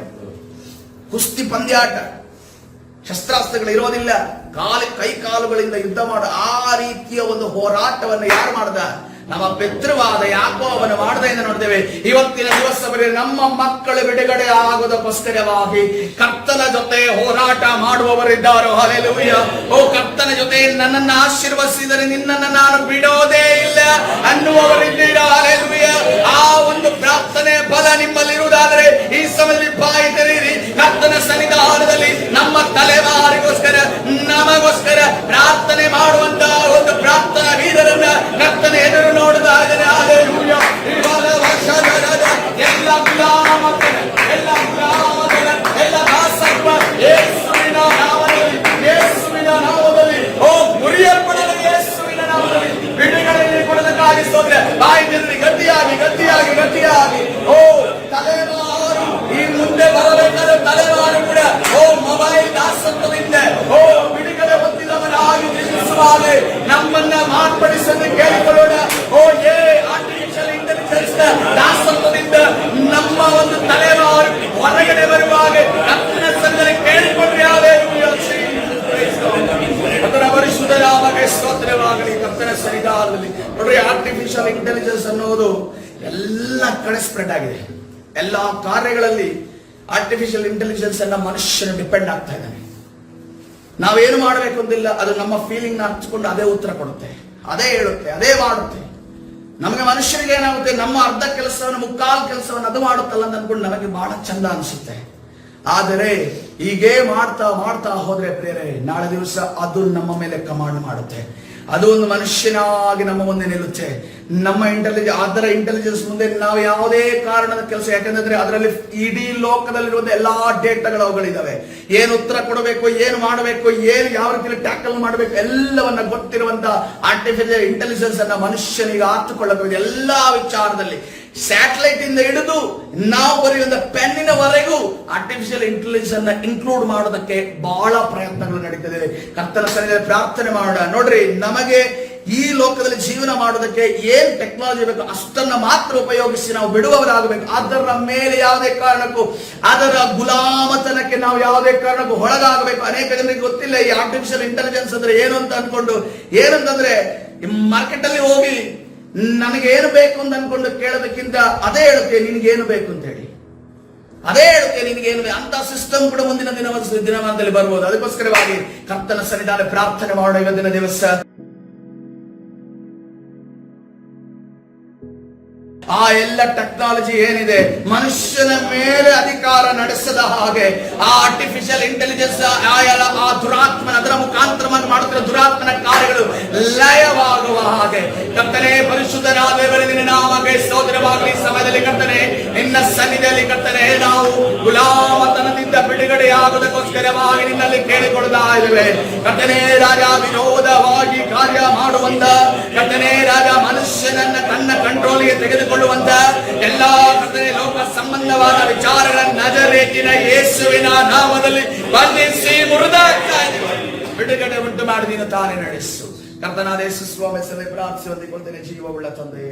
ಕುಸ್ತಿ ಪಂದ್ಯಾಟ, ಶಸ್ತ್ರಾಸ್ತ್ರಗಳು ಇರೋದಿಲ್ಲ, ಕೈ ಕಾಲುಗಳಿಂದ ಯುದ್ಧ ಮಾಡ ಆ ರೀತಿಯ ಒಂದು ಹೋರಾಟವನ್ನು ಯಾರು ಮಾಡ್ದ? ನಮ್ಮ ಪಿತೃವಾದ ಯಾಕೋಬನು ಮಾಡದ ಎಂದು ನೋಡ್ತೇವೆ. ಇವತ್ತಿನ ದಿವಸ ನಮ್ಮ ಮಕ್ಕಳು ಬಿಡುಗಡೆ ಆಗೋದಕ್ಕೋಸ್ಕರವಾಗಿ ಕರ್ತನ ಜೊತೆ ಹೋರಾಟ ಮಾಡುವವರಿದ್ದಾರೋ. ಹಲ್ಲೆಲೂಯಾ. ಓ ಕರ್ತನ ಜೊತೆ ನನ್ನನ್ನು ಆಶೀರ್ವದಿಸಿದರೆ ನಿನ್ನನ್ನು ನಾನು ಬಿಡೋದೇ ಇಲ್ಲ ಅನ್ನುವವರಿದ್ದೀರಾ. ಹಲ್ಲೆಲೂಯಾ. ಆ ಒಂದು ಪ್ರಾರ್ಥನೆ ಬಲ ನಿಮ್ಮಲ್ಲಿರುವುದಾದರೆ ಈ ಸಮಯದಲ್ಲಿ ಬಾಯಿ ತೆರೆಯಿರಿ. ಕರ್ತನ ಸನ್ನಿಧಾನದಲ್ಲಿ ನಮ್ಮ ತಲೆಮಾರಿಗೋಸ್ಕರ, ನಮಗೋಸ್ಕರ ಪ್ರಾರ್ಥನೆ ಮಾಡುವಂತ ಒಂದು ಪ್ರಾರ್ಥನಾ ವೀರರನ್ನ ಕರ್ತನ ಎದುರು ನೋಡುತ್ತಾ ಇದ್ದೇನೆ. ಹಲ್ಲೆಲೂಯಾ. ಎಲ್ಲ ಗುಲಾಮತನ, ಎಲ್ಲ ದಾಸತ್ವ ಯೇಸುವಿನ ನಾಮದಲ್ಲಿ, ಓ ಮುರಿಯಲ್ಪಡಲು ಯೇಸುವಿನ ನಾಮದಲ್ಲಿ ಬಿಡುಗಡೆಯಲ್ಲಿ ಕೊಡೋದಕ್ಕಾಗಿ ಸ್ತೋತ್ರ. ಬಾಯಿ ತೆರೆದು ಗಟ್ಟಿಯಾಗಿ ಓ ತಲೆಮಾರು ಈ ಮುಂದೆ ಬರಬೇಕಾದ ತಲೆಮಾರು ಕೂಡ ಓ ಮೊಬೈಲ್ ದಾಸತ್ವದಿಂದ ಓ ಬಿಡುಗಡೆ ಹೊಂದಿದವನಾಗಿ ತಿಳಿಸುವಾಗ ನಮ್ಮನ್ನ ಮಾರ್ಪಡಿಸಲು ಕೇಳಿಕೊಳ್ಳೋಣ. ಓ ಆರ್ಟಿಫಿಷಿಯಲ್ ಇಂಟೆಲಿಜೆನ್ಸ್ ದಾಸತ್ವದಿಂದ ನಮ್ಮ ಒಂದು ತಲೆಮಾರು ಹೊರಗಡೆ ಬರುವಾಗ ಕರ್ತನ ಸನ್ನಿಧಿಯಲ್ಲಿ ಕೇಳಿಕೊಂಡ್ರೆ ಅದರ ಪರಿಶುದ್ಧ ನಾಮಕ್ಕೆ ಸ್ತೋತ್ರವಾಗಲಿ. ಕರ್ತನ ಸನ್ನಿಧಾನದಲ್ಲಿ ನೋಡ್ರಿ, ಆರ್ಟಿಫಿಷಿಯಲ್ ಇಂಟೆಲಿಜೆನ್ಸ್ ಅನ್ನೋದು ಎಲ್ಲ ಕಡೆ ಸ್ಪ್ರೆಡ್ ಆಗಿದೆ. ಎಲ್ಲಾ ಕಾರ್ಯಗಳಲ್ಲಿ ಆರ್ಟಿಫಿಷಿಯಲ್ ಇಂಟೆಲಿಜೆನ್ಸ್ ಅನ್ನ ಮನುಷ್ಯನ ಡಿಪೆಂಡ್ ಆಗ್ತಾ ಇದ್ದಾನೆ. ನಾವೇನು ಮಾಡಬೇಕು ಅಂತಿಲ್ಲ, ಅದು ನಮ್ಮ ಫೀಲಿಂಗ್ ನ ಹಂಚ್ಕೊಂಡು ಅದೇ ಉತ್ತರ ಕೊಡುತ್ತೆ, ಅದೇ ಹೇಳುತ್ತೆ, ಅದೇ ಮಾಡುತ್ತೆ. ನಮಗೆ ಮನುಷ್ಯರಿಗೆ ಏನಾಗುತ್ತೆ, ನಮ್ಮ ಅರ್ಧ ಕೆಲಸವನ್ನು ಮುಕ್ಕಾಲು ಕೆಲಸವನ್ನು ಅದು ಮಾಡುತ್ತಲ್ಲ ಅಂತ ಅನ್ಕೊಂಡು ನಮಗೆ ಬಹಳ ಚಂದ ಅನಿಸುತ್ತೆ. ಆದರೆ ಹೀಗೆ ಮಾಡ್ತಾ ಮಾಡ್ತಾ ಹೋದ್ರೆ ಪ್ರೇರೆ, ನಾಳೆ ದಿವಸ ಅದು ನಮ್ಮ ಮೇಲೆ ಕಮಾಂಡ್ ಮಾಡುತ್ತೆ. ಅದು ಒಂದು ಮನುಷ್ಯನಾಗಿ ನಮ್ಮ ಮುಂದೆ ನಿಲ್ಲುತ್ತೆ. ನಮ್ಮ ಅದರ ಇಂಟೆಲಿಜೆನ್ಸ್ ಮುಂದೆ ನಾವು ಯಾವುದೇ ಕಾರಣದ ಕೆಲಸ, ಯಾಕಂದ್ರೆ ಅದರಲ್ಲಿ ಇಡೀ ಲೋಕದಲ್ಲಿರುವಂತ ಎಲ್ಲಾ ಡೇಟಾಗಳು ಅವುಗಳಿದಾವೆ. ಏನು ಉತ್ತರ ಕೊಡಬೇಕು, ಏನು ಮಾಡಬೇಕು, ಏನು ಯಾವ ರೀತಿಯಲ್ಲಿ ಟ್ಯಾಕಲ್ ಮಾಡಬೇಕು, ಎಲ್ಲವನ್ನ ಗೊತ್ತಿರುವಂತ ಆರ್ಟಿಫಿಷಿಯಲ್ ಇಂಟೆಲಿಜೆನ್ಸ್ ಅನ್ನ ಮನುಷ್ಯನಿಗೆ ಆತುಕೊಳ್ಳಬಹುದು. ಎಲ್ಲಾ ವಿಚಾರದಲ್ಲಿ ಸ್ಯಾಟಲೈಟ್ ಇಂದ ಹಿಡಿದು ನಾವು ಬರೆಯುವಂತ ಪೆನ್ನಿನವರೆಗೂ ಆರ್ಟಿಫಿಷಿಯಲ್ ಇಂಟೆಲಿಜೆನ್ಸ್ ಅನ್ನ ಇನ್ಕ್ಲೂಡ್ ಮಾಡೋದಕ್ಕೆ ಬಹಳ ಪ್ರಯತ್ನಗಳು ನಡೀತದೆ. ಕರ್ತನ ಸನ್ನಿಧಿಯಲ್ಲಿ ಪ್ರಾರ್ಥನೆ ಮಾಡೋಣ. ನೋಡ್ರಿ, ನಮಗೆ ಈ ಲೋಕದಲ್ಲಿ ಜೀವನ ಮಾಡೋದಕ್ಕೆ ಏನ್ ಟೆಕ್ನಾಲಜಿ ಬೇಕು ಅಷ್ಟನ್ನ ಮಾತ್ರ ಉಪಯೋಗಿಸಿ ನಾವು ಬಿಡುವವರಾಗಬೇಕು. ಅದರ ಮೇಲೆ ಯಾವುದೇ ಕಾರಣಕ್ಕೂ, ಅದರ ಗುಲಾಮತನಕ್ಕೆ ನಾವು ಯಾವುದೇ ಕಾರಣಕ್ಕೂ ಒಳಗಾಗಬೇಕು. ಅನೇಕ ಜನರಿಗೆ ಗೊತ್ತಿಲ್ಲ ಈ ಆರ್ಟಿಫಿಷಿಯಲ್ ಇಂಟೆಲಿಜೆನ್ಸ್ ಅಂದ್ರೆ ಏನು ಅಂತ ಅನ್ಕೊಂಡು, ಏನಂತಂದ್ರೆ ಮಾರ್ಕೆಟ್ ಅಲ್ಲಿ ಹೋಗಿ ನನಗೆ ಏನು ಬೇಕು ಅಂತ ಅನ್ಕೊಂಡು ಕೇಳೋದಕ್ಕಿಂತ ಅದೇ ಹೇಳುತ್ತೆ ನಿನ್ಗೇನು ಬೇಕು ಅಂತ ಹೇಳಿ, ಅದೇ ಹೇಳುತ್ತೆ ನಿನಗೇನು ಅಂತ ಸಿಸ್ಟಮ್ ಕೂಡ ಮುಂದಿನ ದಿನಮಾನದಲ್ಲಿ ಬರ್ಬೋದು. ಅದಕ್ಕೋಸ್ಕರವಾಗಿ ಕರ್ತನ ಸನ್ನಿಧಾನ ಪ್ರಾರ್ಥನೆ ಮಾಡೋಣ ಇವತ್ತಿನ ದಿವಸ. ಆ ಎಲ್ಲ ಟೆಕ್ನಾಲಜಿ ಏನಿದೆ ಮನುಷ್ಯನ ಮೇಲೆ ಅಧಿಕಾರ ನಡೆಸದ ಹಾಗೆ ಆ ಆರ್ಟಿಫಿಷಿಯಲ್ ಇಂಟೆಲಿಜೆನ್ಸ್ ಆ ದುರಾತ್ಮನ, ಅದರ ಮುಖಾಂತರ ಮಾಡುತ್ತಿರುವ ದುರಾತ್ಮನ ಕಾರ್ಯಗಳು ಲಯವಾಗುವ ಹಾಗೆ ಕರ್ತನೆ, ಪರಿಶುದ್ಧನಾದ ದೇವರೇ ನಿನ್ನ ನಾಮಕ್ಕೆ ಸ್ತೋತ್ರವಾಗಲಿ. ಸಮಯದಲ್ಲಿ ಕರ್ತನೆ, ನಿನ್ನ ಸನ್ನಿಧಿಯಲ್ಲಿ ಕರ್ತನೆ, ನಾವು ಗುಲಾಮತನದಿಂದ ಬಿಡುಗಡೆಯಾಗುವುದಕ್ಕೋಸ್ಕರವಾಗಿ ನಿನ್ನಲ್ಲಿ ಕೇಳಿಕೊಳ್ಳುತ್ತಾ ಇದ್ದೇವೆ. ಕರ್ತನೆ ರಾಜ, ವಿರೋಧವಾಗಿ ಕಾರ್ಯ ಮಾಡುವಂತ ಕರ್ತನೆ ರಾಜ, ಮನುಷ್ಯನನ್ನ ತನ್ನ ಕಂಟ್ರೋಲ್ಗೆ ತೆಗೆದುಕೊಳ್ಳುವಂತ ಎಲ್ಲಾ ಕರ್ತನೆ ಲೋಕ ಸಂಬಂಧವಾದ ವಿಚಾರಗಳ ನಜರೇತಿನ ಯೇಸುವಿನ ನಾಮದಲ್ಲಿ ಬಂಧಿಸಿ ಮುರಿದಾಗ್ತಾ ಇದ್ದೇವೆ. ಬಿಡುಗಡೆ ಉಂಟು ಮಾಡಿ ನೀನು ತಾನೇ ನಡೆಸು. ಕರ್ತನಾದ ಯೇಸು ಸ್ವಾಮಿ ಹೆಸರಲ್ಲಿ ಪ್ರಾರ್ಥಿಸಿ ಹೊಂದಿಕೊಳ್ತೇನೆ, ಜೀವವುಳ್ಳ ತಂದೆ.